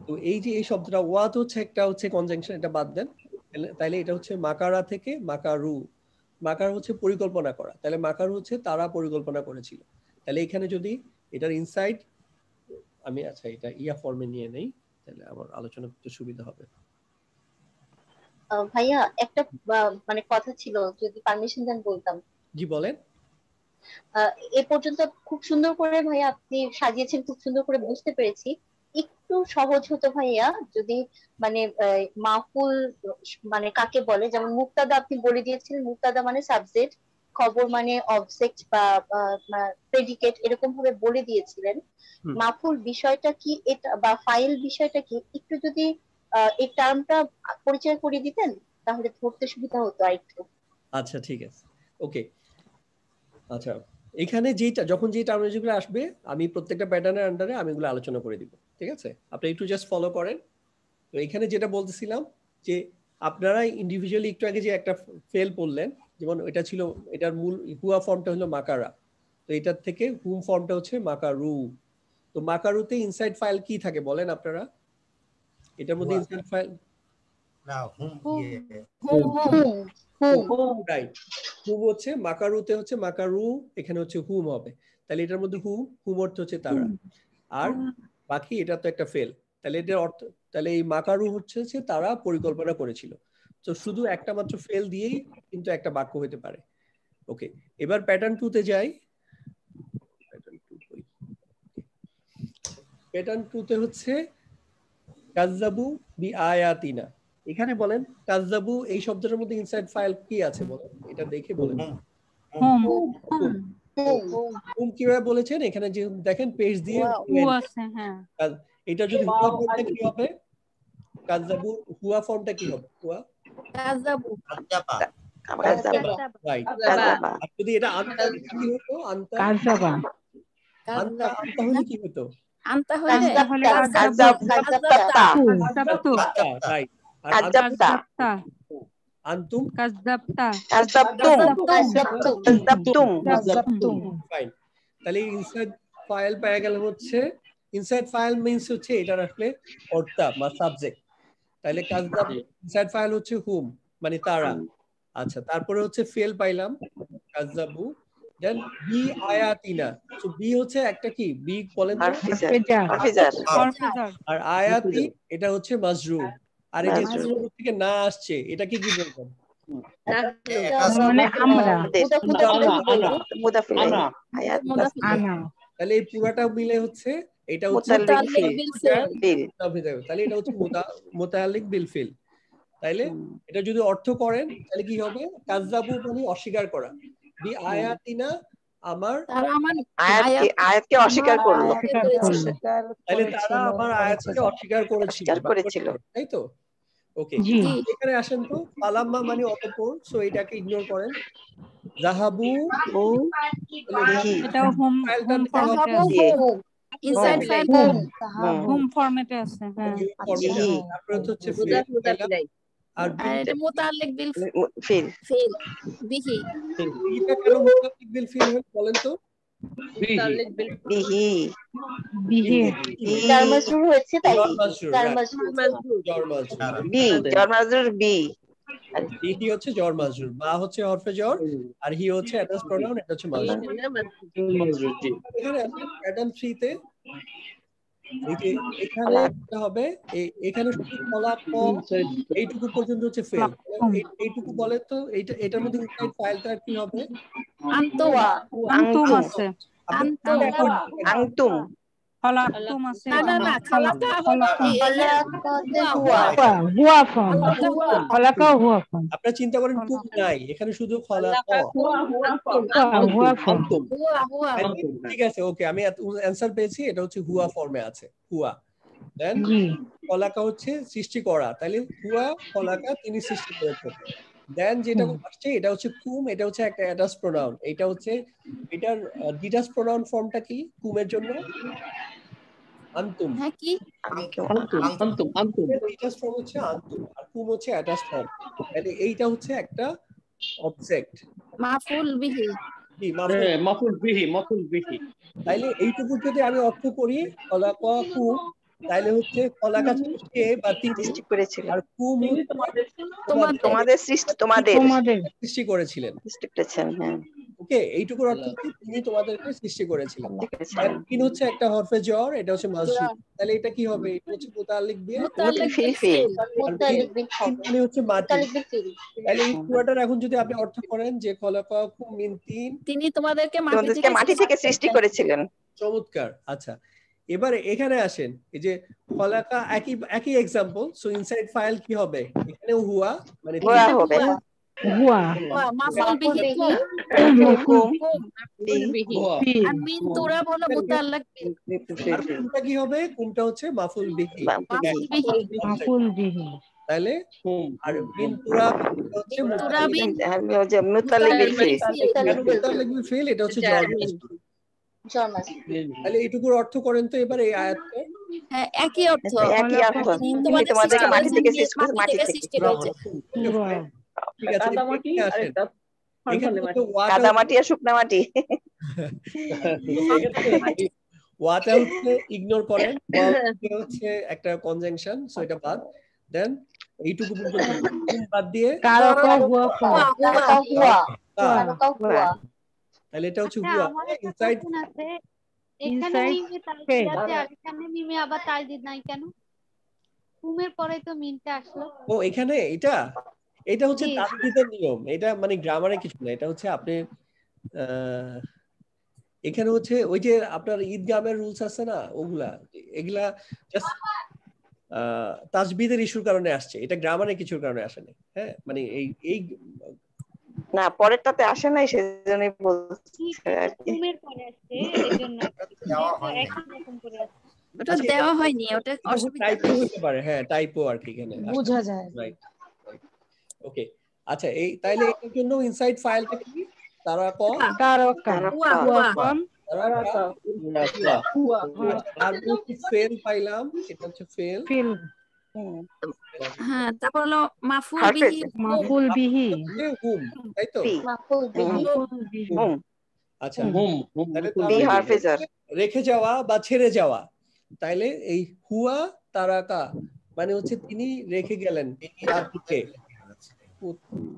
তো এই যে এই শব্দটা ওয়াত হচ্ছে একটা হচ্ছে কনজাংশন, এটা বাদ দেন, তাইলে এটা হচ্ছে মাকারা থেকে মাকারু। মাকার হচ্ছে পরিকল্পনা করা, তাহলে মাকারু হচ্ছে তারা পরিকল্পনা করেছিল। তাহলে এখানে যদি এটার ইনসাইড আমি আচ্ছা এটা ইয়া ফর্মে নিয়ে নেই, তাহলে আমার আলোচনা করতে সুবিধা হবে। ভাইয়া একটা মানে কথা ছিল, যদি পারমিশন দেন বলতাম। জি বলেন। এ পর্যন্ত খুব সুন্দর করে ভাইয়া আপনি সাজিয়েছেন, খুব সুন্দর করে বুঝতে পেরেছি। একটু সহজ হতো ভাইয়া যদি মানে মাফুল মানে কাকে বলে, যেমন মুক্তাদা আপনি বলে দিয়েছিলেন, মুক্তাদা মানে সাবজেক্ট, খবর মানে অবজেক্ট বা প্রেডিকেট, এরকম ভাবে বলে দিয়েছিলেন। মাফুল বিষয়টা কি এটা, বা ফাইল বিষয়টা কি, একটু যদি এই টার্মটা পরিচয় করিয়ে দিতেন তাহলে ধরতে সুবিধা হতো আরেকটু। আচ্ছা ঠিক আছে, ওকে। আচ্ছা, এখানে যেটা যখন যে টার্মিনোলজিগুলো আসবে আমি প্রত্যেকটা প্যাটার্নের আন্ডারে আমি এগুলো আলোচনা করে দিব, ঠিক আছে? আপনি একটু জাস্ট ফলো করেন। তো এখানে যেটা বলতেছিলাম যে আপনারা ইন্ডিভিজুয়ালি একটু আগে যে একটা ফেল পড়লেন, যেমন এটা ছিল, এটার মূল হুয়া ফর্মটা হলো মাকারা, তো এটার থেকে হুম ফর্মটা হচ্ছে মাকারু। তো মাকারুতে ইনসাইড ফাইল কি থাকে বলেন আপনারা? এটার মধ্যে ইনসাইড ফাইল না হুম রাইট, হুম হচ্ছে মাকারুতে হচ্ছে মাকারু, এখানে হচ্ছে হুম হবে। তাহলে এটার মধ্যে হুম অর্থ হচ্ছে তারা, আর বাকি এটা তো একটা ফেল। তাহলে এটার অর্থ, তাহলে এই মাকারু হচ্ছে তারা পরিকল্পনা করেছিল। তো শুধু একটা মাত্র ফেল দিয়েই কিন্তু একটা বাক্য হতে পারে। ওকে, এবার প্যাটার্ন 2 তে যাই। প্যাটার্ন 2 তে হচ্ছে কাযযাবু বিআয়াতিনা। এখানে বলেন কাযযাবু এই শব্দটার মধ্যে ইনসাইড ফাইল কি আছে বলেন, এটা দেখে বলেন। হুম কিভাবে বলেছেন? এখানে যে দেখেন পেজ দিয়ে আছে, হ্যাঁ। এটা যদি হুয়া ফর্মটা কি হবে? কাযযাবু হুয়া ফর্মটা কি হবে? হুয়া কাযযাবু রাইট। আর যদি এটা আনতা কি হতো? আনতা কাযযাবা, আনতা হলে কি হতো? আনতা হলে কাযযাবতা রাইট। আর কাযযাবতা আনতুম কাযযাবতুম ফাইন। তাহলে ইনসাইড ফাইল পেয়ে গেল হচ্ছে, ইনসাইড ফাইল মিন্স হচ্ছে এটার আসলে কর্তা বা সাবজেক্ট। তাহলে কাযযাব ইনসাইড ফাইল হচ্ছে হুম মানে তারা। আচ্ছা, তারপরে হচ্ছে ফেল পাইলাম কাযযাবু, দেন বি আয়াতিনা। সো বি হচ্ছে একটা কি, বি বলেন তো? হাফিজার। আর আয়াতি এটা হচ্ছে মাজরুর। আর এই যে শুরু থেকে না আসছে এটাকে কি বলবেন? মানে আমরা তাহলে এই পুরাটা মিলে হচ্ছে এটা হচ্ছে তাহলে এটা হচ্ছে মুতাআল্লিক বিল ফিল। তাইলে এটা যদি অর্থ করেন তাহলে কি হবে? কাযযাবু মানে অস্বীকার করা, বি আয়াতিনা আমার আয়াতকে অস্বীকার করলো, তাহলে তারা আমার আয়াতকে অস্বীকার করেছিল, তাই তো? ওকে, এখানে আসেন তো। ফালাম্মা মানে অতঃপর, সো এটাকে ইগনোর করেন। যাহাবু এটাও হোম ইনসাইড ফাইল হোম ফরম্যাটে আছে। হ্যাঁ, তারপরে হচ্ছে আর এটা মুতাআল্লিক বিল ফিল বিহি। এটা কেন মুতাআল্লিক বিল ফিল হয় বলেন তো? বিহি জার মাজরুর হয়েছে তাই জার মাজরুর বি হি হচ্ছে জর মাজরুর, মা হচ্ছে হরফে জর, আর হি হচ্ছে অ্যাড্রেস প্রোনাউন, এটা হচ্ছে মাজরুর। এখানে প্যাটার্ন 3 তে এই যে এখানে কি হবে, এখানে শুধু কলা ক এইটুকু পর্যন্ত হচ্ছে ফেল। এইটুকু বলে তো এটার মধ্যে ইনসাইড ফাইলটা কি হবে? আনতুম আছে, আনতুম খালাকুম আছে। না খালাকা হলো হুয়া ফর্ম, খালাকা হুয়া ফর্ম। আপনারা চিন্তা করেন কুম নাই, এখানে শুধু খালাকা হুয়া ফর্ম। ঠিক আছে, ওকে, আমি অ্যানসার পেয়েছি। এটা হচ্ছে হুয়া ফর্মে আছে, হুয়া। দেন খালাকা হচ্ছে সৃষ্টি করা, তাহলে হুয়া খালাকা তিনি সৃষ্টি করেছেন। দেন যেটা আসছে এটা হচ্ছে কুম, এটা হচ্ছে একটা অ্যাডাস প্রোনাউন। এটা হচ্ছে এটার ডিটাস প্রোনাউন ফর্মটা কি কুমের জন্য? আনতুম। হ্যাঁ, কি আনতুম ডিটাস ফর্ম হচ্ছে আনতুম, আর কুম হচ্ছে অ্যাডাস ফর্ম। তাহলে এইটা হচ্ছে একটা অবজেক্ট, মাফউল বিহি। কি মাফউল বিহি। তাইলে এইটুকু যদি আমি অর্থ করি খালাকা কুম, তাইলে হচ্ছে খালাকা কে বা তিনি সৃষ্টি করেছিলেন, আর কুম তোমাদের সৃষ্টি করেছিলেন। হ্যাঁ, ওকে, এইটুকুর অর্থ কি? তিনি তোমাদেরকে সৃষ্টি করেছিলেন। তিন হচ্ছে একটা হরফে জর, এটা হচ্ছে মাজরুর। তাহলে এটা কি হবে? এটা হচ্ছে মুতাআল্লিক বিল ফিল মানে হচ্ছে মাটি। তাহলে এই পুরোটার এখন যদি আপনি অর্থ করেন যে খলাকাকুম মিন তিন, তিনি তোমাদেরকে মাটি থেকে সৃষ্টি করেছিলেন। চমৎকার। আচ্ছা, এবারে এখানে আসেন, এই যে খলাকা একই এক্সাম্পল। সো ইনসাইড ফাইল কি হবে? এখানে হুয়া মানে হবে হুয়া মাফউল বিহি আর মিন তুরা বলে মুতাআল্লিক বিল। আর কোনটা কি হবে? কোনটা হচ্ছে মাফউল বিহি। মাফউল বিহি। তাহলে আর মিন তুরা হচ্ছে মুতাআল্লিক বিল ফিল, এটা হচ্ছে জর মাজরুর। তাহলে এইটুকুর অর্থ করেন তো এবার এই আয়াতটা। হ্যাঁ, একই অর্থ। তোমাদেরকে মাটি থেকে সৃষ্টি করেছে। ঠিক আছে, কাদা মাটি আর শুকনা মাটি। ওয়াটা হচ্ছে ইগনোর করেন, হচ্ছে একটা কনজাংশন, সো এটা বাদ দেন। এইটুকু বাদ দিয়ে তাহলে এটা হচ্ছে হুয়া। ইনসাইড এখানে মিমে তালদিদাতে আর এখানে মিমে আবার তালদিদ নাই কেন? কুমের পরে তো মিমটা আসলো। ও এখানে এটা হচ্ছে তালদিদের নিয়ম। এটা মানে গ্রামারে কিছু না, এটা হচ্ছে আপনি এখানে হচ্ছে ওই যে আপনার ঈদগামের রুলস আছে না, ওগুলা এগুলা জাস্ট তাসবিদের ইস্যুর কারণে আসছে, এটা গ্রামারে কিছুর কারণে আসে না। হ্যাঁ, মানে এই না পরেরটাতে আসে নাই, সেজন্যই বলছি আর কি। কুমের পরে আসছে এজন্য একই রকম করে আসছে। ওটা দেওয়া হয়নি, ওটা টাইপও হতে পারে। হ্যাঁ, টাইপও আর কি এখানে বোঝা যায়। রাইট, ওকে। আচ্ছা, এই তাইলে এর জন্য ইনসাইড ফাইলটা কি? তারাকা আর ফেল পাইলাম, এটা হচ্ছে ফেল। হ্যাঁ, তারপর হলো মাফউল বিহি হুম, তাই তো? আচ্ছা, রেখে যাওয়া বা ছেড়ে যাওয়া। তাইলে এই হুয়া তারাকা মানে হচ্ছে তিনি রেখে গেলেন তার দিকে।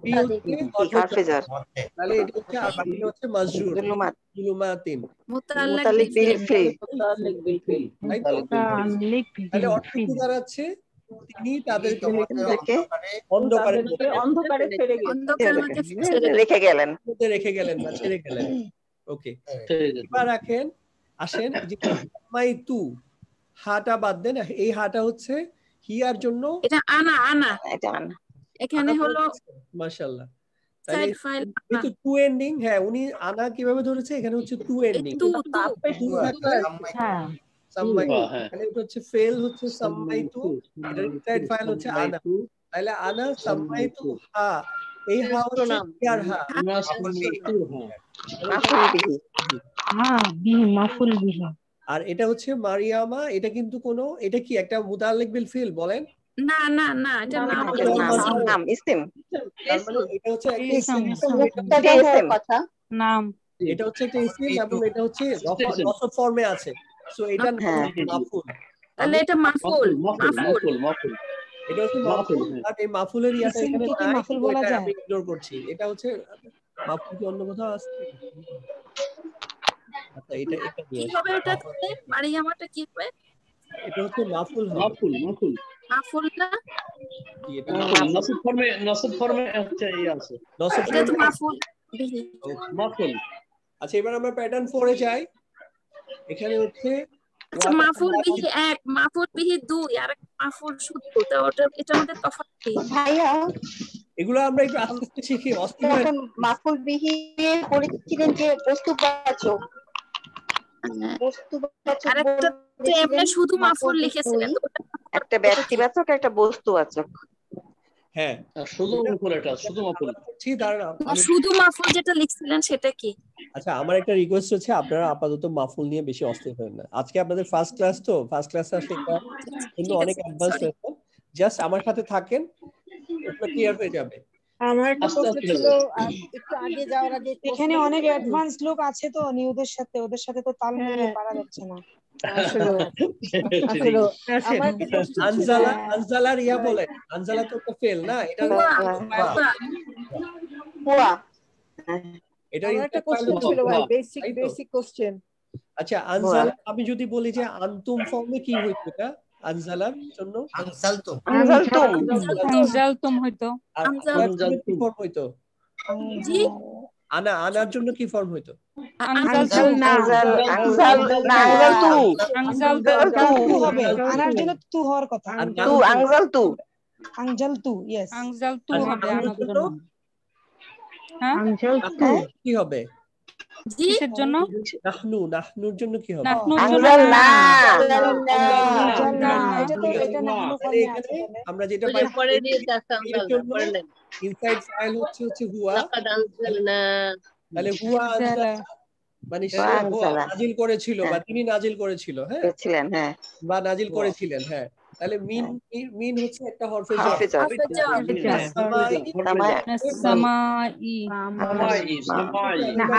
বি হচ্ছে হরফে জার, তাহলে এটা হচ্ছে আর বাকি হচ্ছে মাজরুর জুলুমাতিন মুতাল্লিক বিল ফিল তাহলে অর্থ কি দাঁড়াচ্ছে তিনি তাদেরকে অন্ধকারে রেখে গেলেন বা ছেড়ে গেলেন। ওকে, এবার আসেন যে মাইতু হাটা বাদ দেন, এই হাটা হচ্ছে হিয়ার জন্য এটা আনা এখানে হলো মাশাআল্লাহ। তাহলে এই তো টু এন্ডিং, হ্যাঁ উনি আনা কিভাবে ধরেছে, এখানে হচ্ছে টু এন্ডিং তাহলে এটা হচ্ছে ফেল হচ্ছে সাম্মাইতু, এটার ইনসাইড ফাইল হচ্ছে আনা, তাহলে আনা সাম্মাইতু হা, এই হা হচ্ছে হিয়ার হা মাফুল বিহি। আর এটা হচ্ছে মারিয়ামা, এটা কিন্তু কোনো, এটা কি একটা মুতাল্লিক বিল ফিল বলেন? না এটা নাম ইসম, তার মানে এটা হচ্ছে একটা নাম, এটা হচ্ছে একটা ইসম এবং এটা হচ্ছে নসব ফর্মে আছে, সো এটা মাফুল, তাহলে এটা মাফুল এটা হচ্ছে মাফুল। আর এই মাফুলের ইয়াটা এখানে নাই, মাফুল বলা যায়, আমি ইগনোর করছি। এটা হচ্ছে মাফুল কি অন্য কোথাও আছে? আচ্ছা এটা কি হবে, এটা মারিয়ামাটা কি হবে? এটা হচ্ছে মাফুল মাফুল না, এটা নসব ফর্মে হচ্ছে এই আছে নসব, এটা তো মাফুল বিহি। আচ্ছা এবার আমরা প্যাটার্ন 4 এ যাই। এখানে হচ্ছে আচ্ছা মাফুল বিহি 1, মাফুল বিহি 2 আর মাফুল শুদ্ধ, তো এটা আমাদের তফাৎ কি ভাইয়া? এগুলো আমরা একটু আস্তে আস্তে শিখি। এখন মাফুল বিহি বলেছিলেন যে বস্তুবাচক, আরেকটা তো এমনি শুধু মাফুল লিখেছিলেন, একটা ব্যক্তিবাচক একটা বস্তুবাচক। হ্যাঁ শুধু মাফুল, এটা শুধু মাফুল ঠিক দাঁড়ান, শুধু মাফুল যেটা লিখছিলেন সেটা কি? আচ্ছা আমার একটা রিকোয়েস্ট হচ্ছে, আপনারা আপাতত মাফুল নিয়ে বেশি অস্থির হবেন না। আজকে আপনাদের ফার্স্ট ক্লাস, তো ফার্স্ট ক্লাসে আসলে কিন্তু অনেক অ্যাডভান্স হয়েছে, জাস্ট আমার সাথে থাকেন, এটা ক্লিয়ার হয়ে যাবে। আমার একটা প্রশ্ন ছিল একটু আগে যাওয়ার আগে, এখানে অনেক অ্যাডভান্স লোক আছে তো ওদের সাথে তো তাল মিলিয়ে পারা যাচ্ছে না। আনজালার ইয়া বলে, আনজালা তো একটা ফেল না, এটা এটা একটা কোশ্চেন ছিল ভাই, বেসিক কোশ্চেন। আচ্ছা আনজালা, আমি যদি বলি যে আনতুম ফর্মে কি হইতো, এটা আনজালার জন্য আনজালতুম হয়তো, কি ফর্ম হইতো? জি আনার জন্য কি ফর্ম হইতো? আনার জন্য তু হওয়ার কথা, আনজালতু ইয়েস আনজালতু হবে আনার জন্য। হ্যাঁ কি হবে কিসের জন্য? নাহনুর জন্য কি হবে? আমরা যেটা ইনসাইড ফাইল হচ্ছে হুয়া, তাহলে হুয়া মানে নাজিল করেছিল বা তিনি নাজিল করেছিল, হ্যাঁ বা নাজিল করেছিলেন, হ্যাঁ তাহলে মিন হচ্ছে একটা হরফে জার,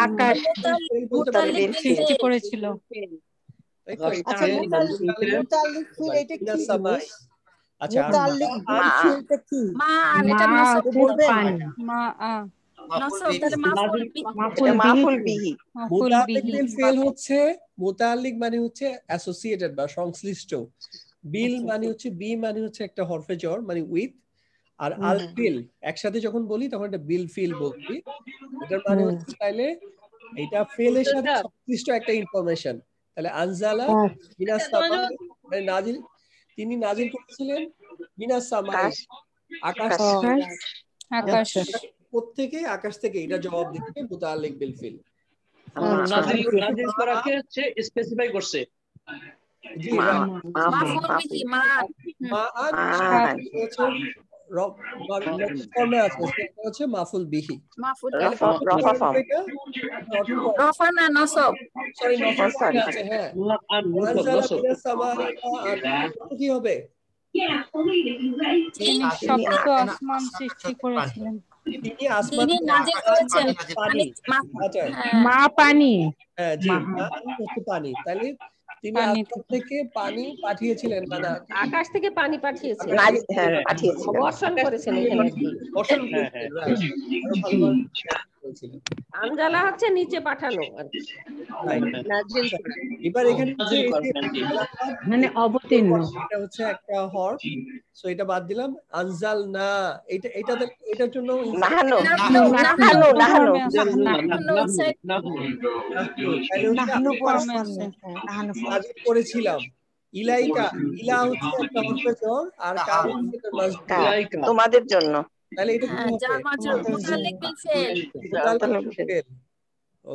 আকাশ সৃষ্টি করেছিল। আচ্ছা মুতাল্লিক মানে হচ্ছে অ্যাসোসিয়েটেড বা সংশ্লিষ্ট, বিল মানে হচ্ছে একটা হরফে জর মানে উইথ, আর আল ফিল একসাথে যখন বলি তখন এটা বিল ফিল বলছি, এটার মানে হচ্ছে তাইলে এটা ফেলের সাথে সংশ্লিষ্ট একটা ইনফরমেশন। তাহলে আনজালা মিনাস সামা মানে নাজিল, তিনি নাজিল করেছিলেন মিনাস সামা আকাশ থেকে, আকাশ থেকে, এটা জবাব দিচ্ছে মুতাল্লিক বিল ফিল। নাজিল করাকে হচ্ছে স্পেসিফাই করছে। জি হচ্ছে মাফুল বিহি, কি হবে? আসমান সৃষ্টি করেছিলেন, তিনি আসমান মা পানি, হ্যাঁ জি পানি, তাহলে তিনি আসমান থেকে পানি পাঠিয়েছিলেন, মানে আকাশ থেকে পানি পাঠিয়েছেন, পাঠিয়েছিলেন, বর্ষণ করেছেন এখানে আর কি। বর্ষণ করেছেন, right। আরো ভালোভাবে বলছিলেন। আনজালা হচ্ছে নিচে পাঠানো আর কি। এবার এখানে মানে অবতীর্ণ, এটা হচ্ছে একটা হর, সো এটা বাদ দিলাম। আনজাল না, এটার জন্য নাজিল করেছিলাম। ইলাইকা, ইলা হচ্ছে একটা হরফে জর আর কাফ তোমাদের জন্য। তাহলে এটা কি হবে?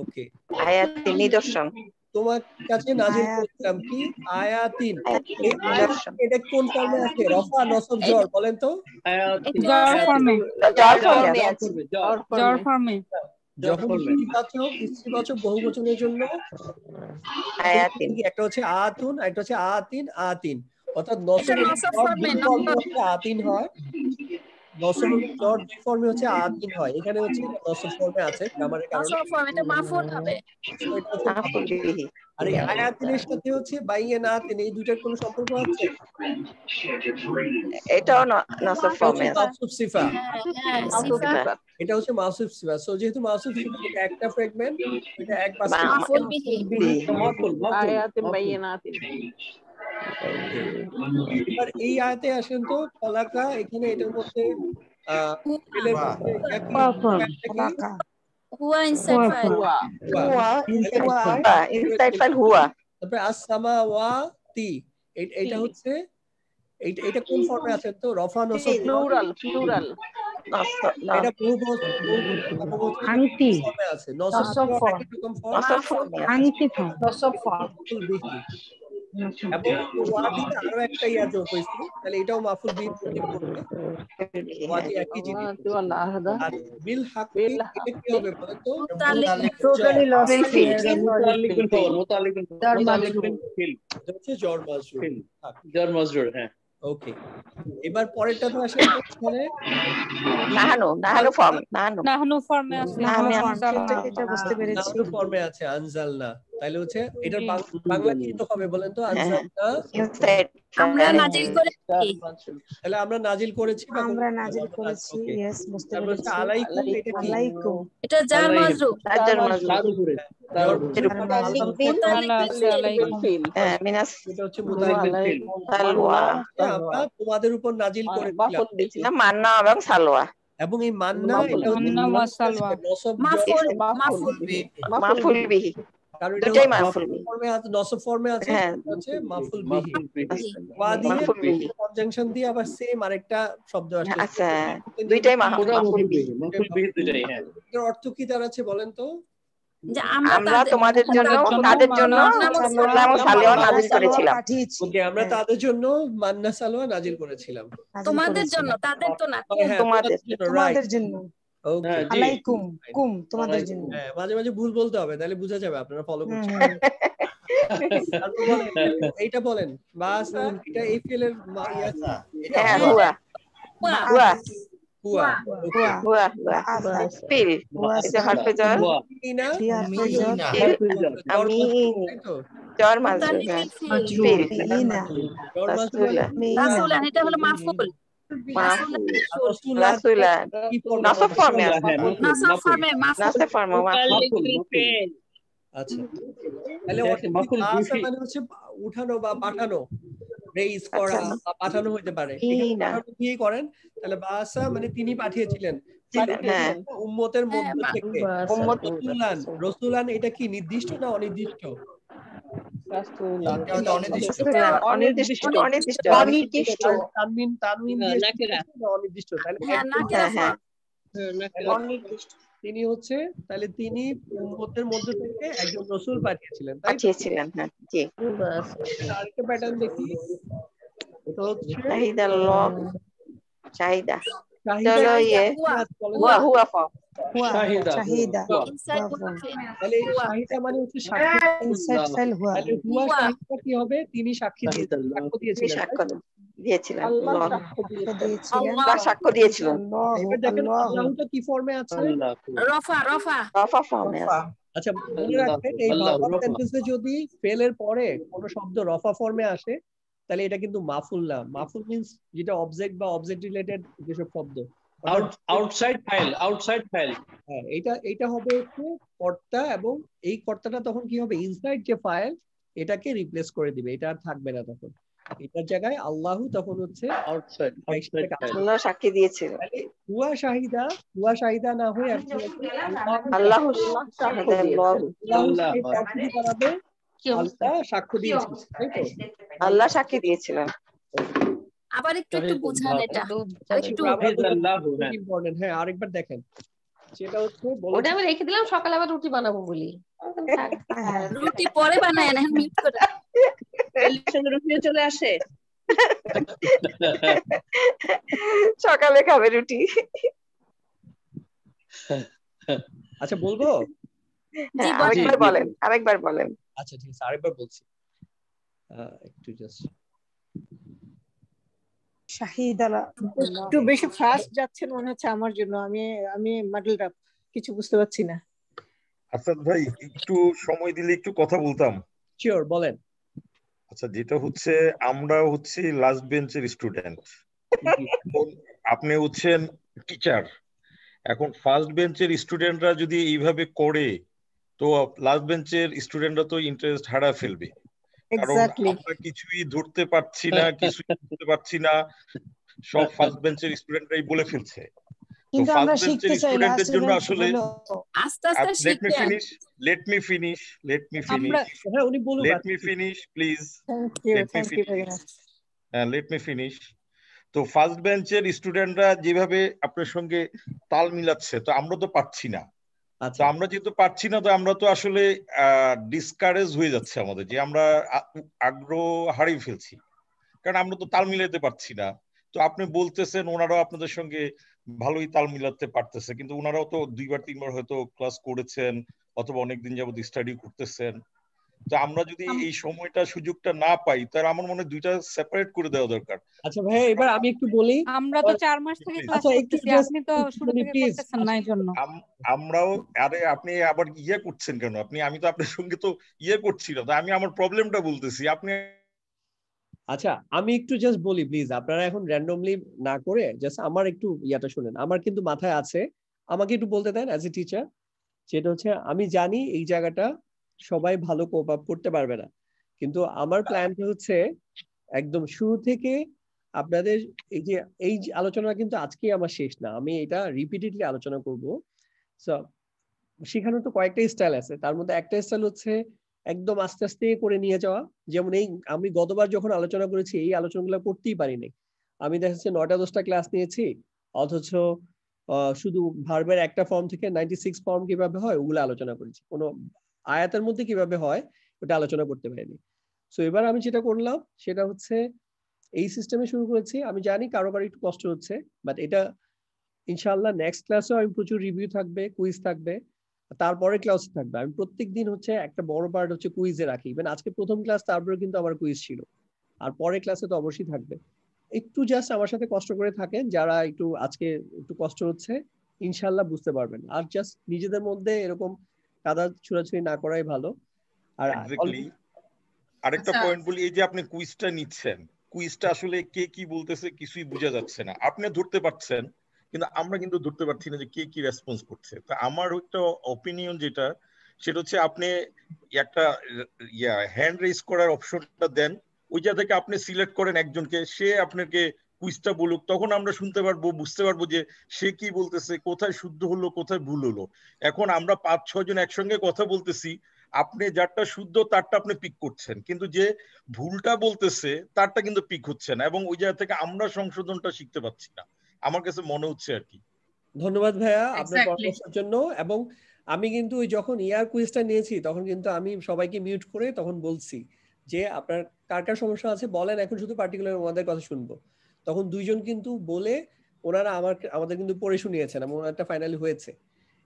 ওকে, আয়াতিন, নিদর্শন। তোমার কাছে নাজিল করেছিলাম কি? আয়াতিন। এই আয়াতিন এটা কোন ফর্মে আছে? রফা, নসব, জর, বলেন তো। জর ফর্মে, জর ফর্মে। যখন স্ত্রীবাচক বহুবচনের জন্য আয়াতিন, একটা হচ্ছে আতুন, একটা হচ্ছে আতিন, আতিন, অর্থাৎ নসব ফর্মে হচ্ছে আতিন হয়, নসব জর দুই ফর্মে হচ্ছে আতিন হয়। এখানে হচ্ছে নসব ফর্মে আছে গ্রামারের কারণে, নসব ফর্মে এটা মাফুল হবে। আর এই আয়াতিনের সাথে হচ্ছে বাইয়িনাতিন, এই দুইটার কোনো সম্পর্ক আছে? এটাও নসব ফর্মে আছে। মাওসুফ সিফা, সিফা। এটা হচ্ছে মাওসুফ সিফা। সো যেহেতু মাওসুফ সিফা এটা একটা ফ্র্যাগমেন্ট, এটা এক পাশে মাফুল বিহি। আয়াতিন বাইয়িনাতিন। এবার এই আয়াতে আসেন তো, খলাকা, এখানে এটার মধ্যে হুয়া ইনসাইড ফাইল, ইনসাইড ফাইল হুয়া। তারপরে আস-সামাওয়াতি, এটা হচ্ছে এটা কোন ফর্মে আছে তো? রফা, নসব, প্লুরাল, এটা আংটি, ফর্মে আছে। নসব ফর্ম, আংটি ফর্ম, নসব ফর্ম। এবং ওয়াদিতে আরো একটা ইয়া যোগ হয়েছে, তাহলে এটাও মাফুল বিহি করবে। ওয়াদি একই জিনিস। আর বিল হক, এটা কি হবে বলেন তো? টোটালি লস ফিল, জর মাজরুর, জর মাজরুর, হ্যাঁ। ওকে, এবার পরেরটা তো আসে এখানে নাহানু ফর্মে আছে, এটা বুঝতে পেরেছি। নাহানু ফর্মে আছে আনজালনা, তাহলে হচ্ছে এটার বাংলা কি তো হবে বলেন তো? আনজালনা, আমরা নাজিল করেছি, তাহলে আমরা নাজিল করেছি, আমরা নাজিল করেছি। ইয়েস, বুঝতে পেরেছি। আলাইকুম, এটা কি? আলাইকুম, এটা জার মাজরুর। আমরা তোমাদের উপর নাজিল করেছিলাম মান্না এবং সালোয়া। এবং এই মান্না এটা মাফুল বিহি, কারণ দুটাই মাফুল ফর্মে আছে, নসব ফর্মে আছে, হচ্ছে মাফুল বিহি। কনজাংশন দিয়ে আবার সেম আরেকটা শব্দ আসছে। আচ্ছা, দুইটাই মাফুল বিহি, এর অর্থ কি দাঁড়াচ্ছে বলেন তো? যে আমরা তোমাদের জন্য, তাদের জন্য সালোয়া নাজিল করেছিলাম। ওকে, আমরা তাদের জন্য মান্না সালোয়া নাজিল করেছিলাম। তোমাদের জন্য, তাদের তো না, তোমাদের জন্য। আলাইকুম কুম, তোমাদের জন্য। হ্যাঁ, মাঝে মাঝে ভুল বলতে হবে, তাহলে বোঝা যাবে আপনারা ফলো করছেন। এইটা বলেন বাস, এটা এই ফেলের হুয়া হুয়া হুয়া হুয়া ফিল, এটা হরফে জর, আমি জর মাজরুর, ফিল রাসূলান, এটা হলো মাফুল। রাসূলান নসব ফর্মে আছে, নসব ফর্মে মাফুল। আচ্ছা, তাহলে মাফুল বিহি মানে হচ্ছে উঠানো বা পাঠানো, রেইজ করা বা পাঠানো হতে পারে। এখানে কি করেন তাহলে বাসা মানে তিনি পাঠিয়েছিলেন উম্মতের মধ্য থেকে। রাসূলান এটা কি নির্দিষ্ট না অনির্দিষ্ট? তিনি হচ্ছে, তাহলে তিনি উম্মতের মধ্য থেকে একজন রাসূল পাঠিয়েছিলেন। আরেকটা প্যাটার্ন দেখি, এটা হচ্ছে শাহিদা, মানে হচ্ছে কি হবে? তিনি সাক্ষী দিয়েছিলেন, সাক্ষ্য দিয়েছিলেন। দেখেন কি ফর্মে আছে? রফা ফর্মে আছে। আচ্ছা মনে রাখবেন এই ভার্ব অফ সেন্টেন্সে যদি ফেল এর পরে কোনো শব্দ রফা ফর্মে আসে তাহলে এটা কিন্তু মাফুল না। মাফুল মিন্স যেটা অবজেক্ট বা অবজেক্ট রিলেটেড যেসব শব্দ, আউটসাইড ফাইল, আউটসাইড ফাইল। হ্যাঁ এটা হবে হচ্ছে কর্তা, এবং এই কর্তাটা তখন কি হবে, ইনসাইড যে ফাইল এটাকে রিপ্লেস করে দিবে, এটা আর থাকবে না তখন। এটার জায়গায় আল্লাহু তখন হচ্ছে আউটসাইড আল্লাহ সাক্ষী দিয়েছিলেন। হুয়া শাহিদা না হয়ে আল্লাহ সাক্ষ্য দিয়েছিলেন, তাই তো? আল্লাহ সাক্ষী দিয়েছিলেন। আবার একটু বোঝান এটা একটু ইম্পর্টেন্ট। হ্যাঁ আরেকবার দেখেন, সেটা হচ্ছে ওটা আমি রেখে দিলাম, সকালে আবার রুটি বানাবো বলি। রুটি পরে বানায় না, মিট করে রুটি চলে আসে, সকালে খাবে রুটি। আচ্ছা বলবো? আরেকবার বলেন। আচ্ছা ঠিক আছে, আরেকবার বলছি, একটু জাস্ট শাহিদালা একটু বেশি ফাস্ট যাচ্ছেন মনে হচ্ছে আমার জন্য। আমি মাডেল আপ, কিছু বুঝতে পারছি না। আসাদ ভাই একটু সময় দিলে একটু কথা বলতাম। শিওর, বলেন। আচ্ছা যেটা হচ্ছে আমরা হচ্ছে লাস্ট বেঞ্চের স্টুডেন্ট, আপনি হচ্ছেন টিচার। এখন ফার্স্ট বেঞ্চের স্টুডেন্টরা যদি এইভাবে করে তো লাস্ট বেঞ্চের স্টুডেন্টরা তো ইন্টারেস্ট হারা ফেলবে, কারণ আমরা কিছুই ধরতে পারছি না, কিছুই বুঝতে পারছি না, সব ফার্স্ট বেঞ্চের স্টুডেন্টরাই বলে ফেলছে। তো ফার্স্ট বেঞ্চের স্টুডেন্টের জন্য আসলে let me finish তো ফার্স্ট বেঞ্চের স্টুডেন্টরা যেভাবে আপনার সঙ্গে তাল মিলাচ্ছে, তো আমরা তো পারছি না। তো আমরা যেহেতু পারছি না, তো আমরা তো আসলে ডিসকারেজ হয়ে যাচ্ছে আমাদের, যে আমরা আগ্রহ হারিয়ে ফেলছি, কারণ আমরা তো তাল মিলাতে পারছি না। তো আপনি বলতেছেন ওনারাও আপনাদের সঙ্গে ভালোই তাল মিলাতে পারতেছে, কিন্তু ওনারাও তো 2-3 বার হয়তো ক্লাস করেছেন অথবা অনেকদিন যাবত স্টাডি করতেছেন। তো আমরা যদি এই সময়টা সুযোগটা না পাই, তাহলে আমার মনে হয় দুইটা সেপারেট করে দেওয়া দরকার। আচ্ছা ভাই এবার আমি একটু বলি, আমরা তো 4 মাস থেকে ক্লাস করতেছি, আপনি তো শুরু থেকে করতেছেন না, এইজন্য আমরাও। আরে আপনি আবার ইয়ে করছেন কেন? আমি তো আপনার সঙ্গে তো ইয়ে করছি না, আমি আমার প্রবলেমটা বলতেছি, আপনি। আচ্ছা আমি একটু জাস্ট বলি প্লিজ, আপনারা এখন র্যান্ডমলি না করে জাস্ট আমার একটু ইয়াটা শুনেন। আমার কিন্তু মাথায় আছে, আমাকে একটু বলতে দেন অ্যাজ এ টিচার। সেটা হচ্ছে আমি জানি এই জায়গাটা সবাই ভালো কোপ আপ করতে পারবে না, কিন্তু আমার প্ল্যানটা হচ্ছে একদম শুরু থেকে আপনাদের এই আলোচনা কিন্তু আজকে আমার শেষ না, আমি এটা রিপিটেডলি আলোচনা করব। সেখানে তো কয়েকটা স্টাইল আছে, তার মধ্যে একটা স্টাইল হচ্ছে একদম আস্তে আস্তে করে নিয়ে যাওয়া। যেমন আমি গতবার যখন আলোচনা করেছি এই আলোচনাগুলো করতেই পারিনি, আমি দেখা যাচ্ছে 9টা-10টা ক্লাস নিয়েছি, অথচ শুধু ভার্বের একটা ফর্ম থেকে 96 ফর্ম কিভাবে হয় ওগুলো আলোচনা করেছি, কোনো আয়াতের মধ্যে কিভাবে হয় ওটা আলোচনা করতে পারিনি। সো এবার আমি যেটা করলাম সেটা হচ্ছে এই সিস্টেমে শুরু করেছি। আমি জানি কারো একটু কষ্ট হচ্ছে, বাট এটা ইনশাআল্লাহ নেক্সট ক্লাসেও আমি প্রচুর রিভিউ থাকবে, কুইজ থাকবে, তারপরে ক্লাস থাকবে। আমি প্রত্যেকদিন হচ্ছে একটা বড় পার্ট হচ্ছে কুইজে রাখি, ইভেন আজকে প্রথম ক্লাস, তারপরে কিন্তু আমার কুইজ ছিল, আর পরে ক্লাসে তো অবশ্যই থাকবে। একটু জাস্ট আমার সাথে কষ্ট করে থাকেন, যারা একটু আজকে একটু কষ্ট হচ্ছে ইনশাআল্লাহ বুঝতে পারবেন। আর জাস্ট নিজেদের মধ্যে এরকম কাদা ছুড়াছুড়ি না করাই ভালো। আর আরেকটা পয়েন্ট বলি, এই যে আপনি কুইজটা নিচ্ছেন, কুইজটা আসলে কে কি বলতেছে কিছুই বোঝা যাচ্ছে না। আপনি ধরতে পারছেন, কিন্তু আমরা কিন্তু ধরতে পারছি না যে কে কি রেসপন্স করছে। তা আমার একটা অপিনিয়ন যেটা, সেটা হচ্ছে আপনি একটা হ্যান্ড রেজ করার অপশনটা দেন, ওইটা থেকে আপনি সিলেক্ট করেন একজনকে, সে আপনাকে কুইজটা বলুক, তখন আমরা শুনতে পারবো, বুঝতে পারবো যে সে কি বলতেছে, কোথায় শুদ্ধ হলো কোথায় ভুল হলো। এখন আমরা 5-6 জন একসঙ্গে কথা বলতেছি, আপনি যারটা শুদ্ধ তারটা আপনি পিক করছেন, কিন্তু যে ভুলটা বলতেছে তারটা কিন্তু পিক হচ্ছে না, এবং ওই জায়গা থেকে আমরা সংশোধনটা শিখতে পাচ্ছি না, আমার কাছে মনে হচ্ছে আর কি। ধন্যবাদ ভাইয়া আপনার পরামর্শের জন্য। এবং আমি কিন্তু ওই যখন ইয়ার কুইজটা নিয়েছি তখন কিন্তু আমি সবাইকে মিউট করে তখন বলছি যে আপনার কার কার সমস্যা আছে বলেন, এখন শুধু পার্টিকুলার ওনাদের কথা শুনবো। তখন 2 জন কিন্তু বলে ওনারা আমাদের কিন্তু পড়ে শুনিয়েছেন এবং ওনারটা ফাইনালি হয়েছে।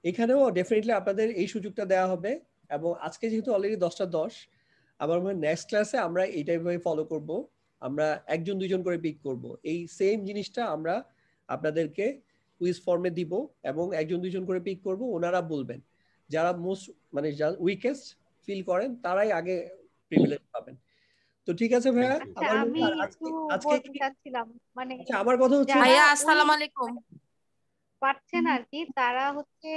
এখানেও ডেফিনেটলি আপনাদের এই সুযোগটা দেওয়া হবে, এবং আজকে যেহেতু অলরেডি 10টা 10, আমার মনে হয় নেক্সট ক্লাসে আমরা এইটাই ভাবে ফলো করব, আমরা 1-2 জন করে পিক করব। এই সেম জিনিসটা আমরা আপনাদেরকে কুইজ ফর্মে দিব এবং 1-2 জন করে পিক করব, ওনারা বলবেন যারা মোস্ট মানে উইকেস্ট ফিল করেন তারাই আগে প্রিভিলেজ পাবেন। তো ঠিক আছে ভাইয়া, আচ্ছা আমি একটু বলতে চাচ্ছিলাম মানে আমার কথা হচ্ছে ভাইয়া আসসালামু আলাইকুম, পারছেন আর কি তারা হচ্ছে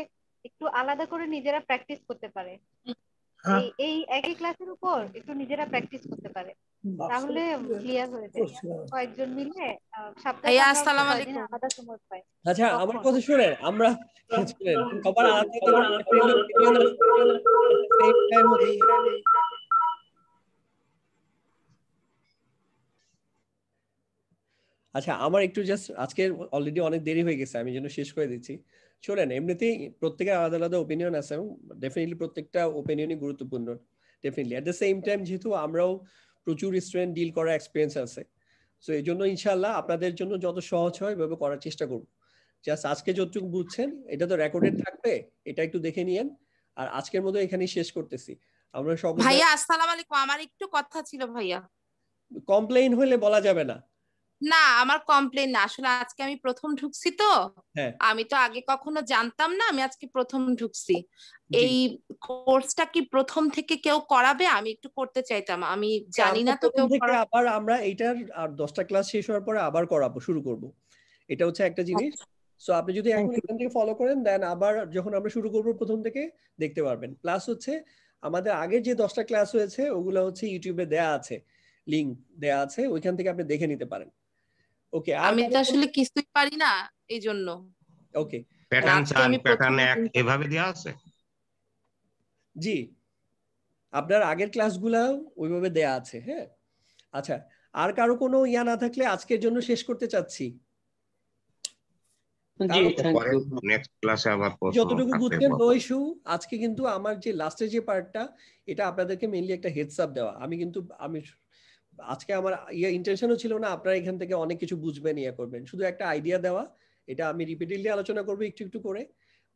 একটু আলাদা করে নিজেরা প্র্যাকটিস করতে পারে, এই একই ক্লাসের উপর একটু নিজেরা প্র্যাকটিস করতে পারে, তাহলে ক্লিয়ার হয়ে যায়। কয়েকজন মিলে সপ্তাহে আসসালামু আলাইকুম আলাদা সময় পাই। আচ্ছা আমার কথা শুনেন, আমরা সবার আলাদা আচ্ছা আমার একটু জাস্ট আজকে অলরেডি অনেক দেরি হয়ে গেছে, আমি যেন শেষ করে দিচ্ছি। শোনেন, এমনিতেই প্রত্যেকের আলাদা আলাদা ওপিনিয়ন আছে এবং ডেফিনেটলি প্রত্যেকটা ওপিনিয়নই গুরুত্বপূর্ণ definitely. At the same time যেহেতু আমরাও প্রচুর স্টুডেন্ট ডিল করার এক্সপিরিয়েন্স আছে, সো এই জন্য ইনশাআল্লাহ আপনাদের জন্য যত সহজ হয় এভাবে করার চেষ্টা করব। জাস্ট আজকে যতটুকু বুঝছেন এটা তো রেকর্ডেড থাকবে, এটা একটু দেখে নিয়েন। আর আজকের মতো এখানেই শেষ করতেছি আমরা সব। ভাইয়া আসসালামু আলাইকুম, আমার একটু কথা ছিল ভাইয়া। কমপ্লেইন হলে বলা যাবে না। না আমার কমপ্লেইন না, আসলে আজকে আমি প্রথম ঢুকছি তো, আমি তো আগে কখনো জানতাম না, আমি আজকে প্রথম ঢুকছি। এই কোর্সটা কি প্রথম থেকে কেউ করাবে? আমি একটু করতে চাইতাম, আমি জানি না তো কেউ থেকে। আবার আমরা এইটার আর 10টা ক্লাস শেষ হওয়ার পরে আবার করাবো, শুরু করব। এটা হচ্ছে একটা জিনিস। সো আপনি যদি এখন এখান থেকে ফলো করেন দেন আবার যখন আমরা শুরু করব প্রথম থেকে দেখতে পারবেন। প্লাস হচ্ছে আমাদের আগে যে 10টা ক্লাস হয়েছে ওগুলো হচ্ছে ইউটিউবে দেয়া আছে, লিংক দেয়া আছে, ওইখান থেকে আপনি দেখে নিতে পারেন। ওকে, আমি তো আসলে কিছুই পারি না এই জন্য। ওকে, প্যাটার্ন এভাবে দেয়া আছে? জি, আপনার আগের ক্লাসগুলো ওইভাবে দেয়া আছে। হ্যাঁ, আচ্ছা, আর কারো কোনো ইয়া না থাকলে আজকের জন্য শেষ করতে চাচ্ছি। যতটুকু বুঝছেন নো ইস্যু। আজকে কিন্তু আমার যে লাস্টের যে পার্টটা, এটা আপনাদেরকে মেইনলি একটা হেডস আপ দেওয়া। আমি আজকে আমার ইন্টেনশনও ছিল না আপনারা এখান থেকে অনেক কিছু বুঝবেন, ইয়ে করবেন, শুধু একটা আইডিয়া দেওয়া। এটা আমি রিপিটেডলি আলোচনা করবো একটু একটু করে,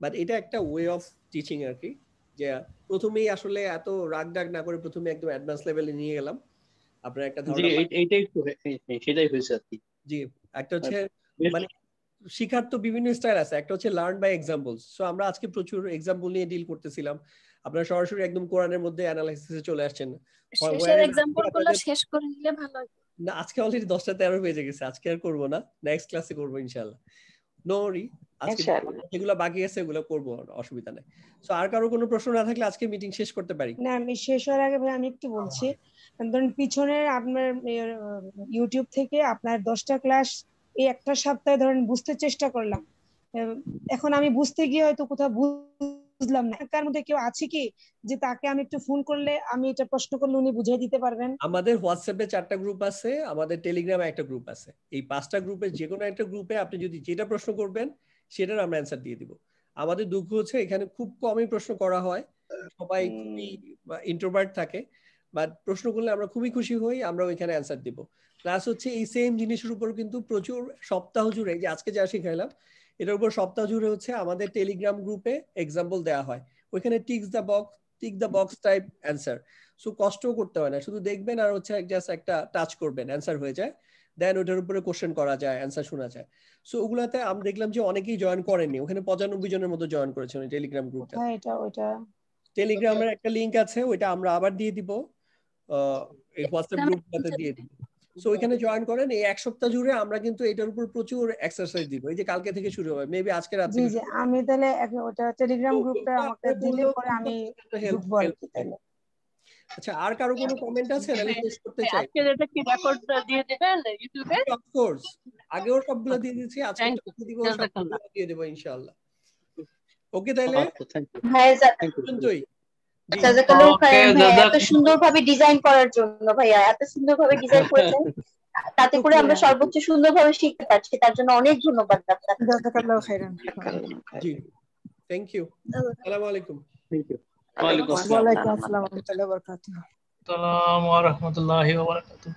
বাট এটা একটা ওয়ে অফ টিচিং আর কি, যে প্রথমেই আসলে এত রাগ ডাক না করে প্রথমে একদম অ্যাডভান্স লেভেলে নিয়ে গেলাম। আপনার একটা ধারণা সেটাই হয়েছে আর কি। জি, একটা হচ্ছে মানে শিখার তো বিভিন্ন স্টাইল আছে, একটা হচ্ছে লার্ন বাই এক্সাম্পলস। সো আমরা আজকে প্রচুর এক্সাম্পল নিয়ে ডিল করতেছিলাম। আপনারা সরাসরি একদম কোরআনের মধ্যে অ্যানালাইসিসে চলে আসছেন। শেষের এক্সাম্পলগুলো শেষ করে নিলে ভালো হয়। না, আজকে অলরেডি 10টা 13 বেজে গেছে, আজকে আর করব না, নেক্সট ক্লাসে করব ইনশাআল্লাহ। নো ওয়ারি, আজকে যেগুলো বাকি আছে ওগুলো করব, অসুবিধা নাই। সো আর কারো কোনো প্রশ্ন না থাকলে আজকে মিটিং শেষ করতে পারি। না, আমি শেষ হওয়ার আগে ভাই আমি একটু বলছি, ধরুন পিছনের আপনার ইউটিউব থেকে আপনার 10টা ক্লাস এই একটা সপ্তাহে ধরেন বুঝতে চেষ্টা করলাম, এখন আমি বুঝতে গিয়ে হয়তো কোথাও বুঝলাম না, তার মধ্যে কেউ আছে কি যে তাকে আমি একটু ফোন করলে আমি এটা প্রশ্ন করলে উনি বুঝিয়ে দিতে পারবেন? আমাদের হোয়াটসঅ্যাপে 4টা গ্রুপ আছে, আমাদের টেলিগ্রামে একটা গ্রুপ আছে। এই 5টা গ্রুপে যে কোনো একটা গ্রুপে আপনি যদি যেটা প্রশ্ন করবেন সেটার আমরা অ্যানসার দিয়ে দিব। আমাদের দুঃখ হচ্ছে এখানে খুব কমই প্রশ্ন করা হয়, সবাই খুবই ইন্ট্রোভার্ট থাকে, বাট প্রশ্ন করলে আমরা খুবই খুশি হই, আমরা ওইখানে অ্যানসার দিব। প্লাস হচ্ছে এই সেম জিনিসের উপর কিন্তু প্রচুর সপ্তাহ জুড়ে, যে আজকে যা শিখাইলাম এটার উপর সপ্তাহ জুড়ে হচ্ছে আমাদের টেলিগ্রাম গ্রুপে এক্সাম্পল দেওয়া হয়, ওইখানে tick the box type answer. So কষ্টও করতে হয় না, শুধু দেখবেন আর হচ্ছে জাস্ট একটা টাচ করবেন, অ্যান্সার হয়ে যায়। দেন ওটার উপরে কোশ্চেন করা যায়, অ্যান্সার শোনা যায়। সো ওগুলাতে আমি দেখলাম যে অনেকেই জয়েন করেননি, ওখানে 95 জনের মতো জয়েন করেছেন ওই টেলিগ্রাম গ্রুপটা। টেলিগ্রামের একটা লিংক আছে, ওইটা আমরা আবার দিয়ে দিব, এই হোয়াটসঅ্যাপ গ্রুপটাতে দিয়ে দিব। সো ওইখানে জয়েন করেন। এই এক সপ্তাহ জুড়ে আমরা কিন্তু এটার উপর প্রচুর এক্সারসাইজ দিব, এই যে কালকে থেকে শুরু হবে, মেবি আজকে রাত থেকে। জি, আমি তাহলে ওটা টেলিগ্রাম গ্রুপটা আমাকে দিলে পরে আমি ঢুকবো আর কি তাহলে। আচ্ছা, আর কারো কোনো কমেন্ট আছে? নালে শেষ করতে চাই। আজকে এটা কি রেকর্ড দিয়ে দিবেন ইউটিউবে? অফ কোর্স, আগেও সবগুলো দিয়ে দিয়েছি, আজকে দিব, সবগুলো দিয়ে দেব ইনশাআল্লাহ। ওকে তাহলে হ্যাঁ পর্যন্তই। এত সুন্দরভাবে ডিজাইন করার জন্য ভাইয়া, এত সুন্দরভাবে ডিজাইন করেছেন, তাতে করে আমরা সর্বোচ্চ সুন্দরভাবে শিখতে পারছি, তার জন্য অনেক ধন্যবাদ আপনাকে। জি, থ্যাংক ইউ। আসসালামু আলাইকুম। Thank you. ওয়া আলাইকুম আসসালাম ওয়া রাহমাতুল্লাহি ওয়া বারাকাতুহু। আসসালামু আলাইকুম ওয়া রাহমাতুল্লাহি ওয়া বারাকাতুহু।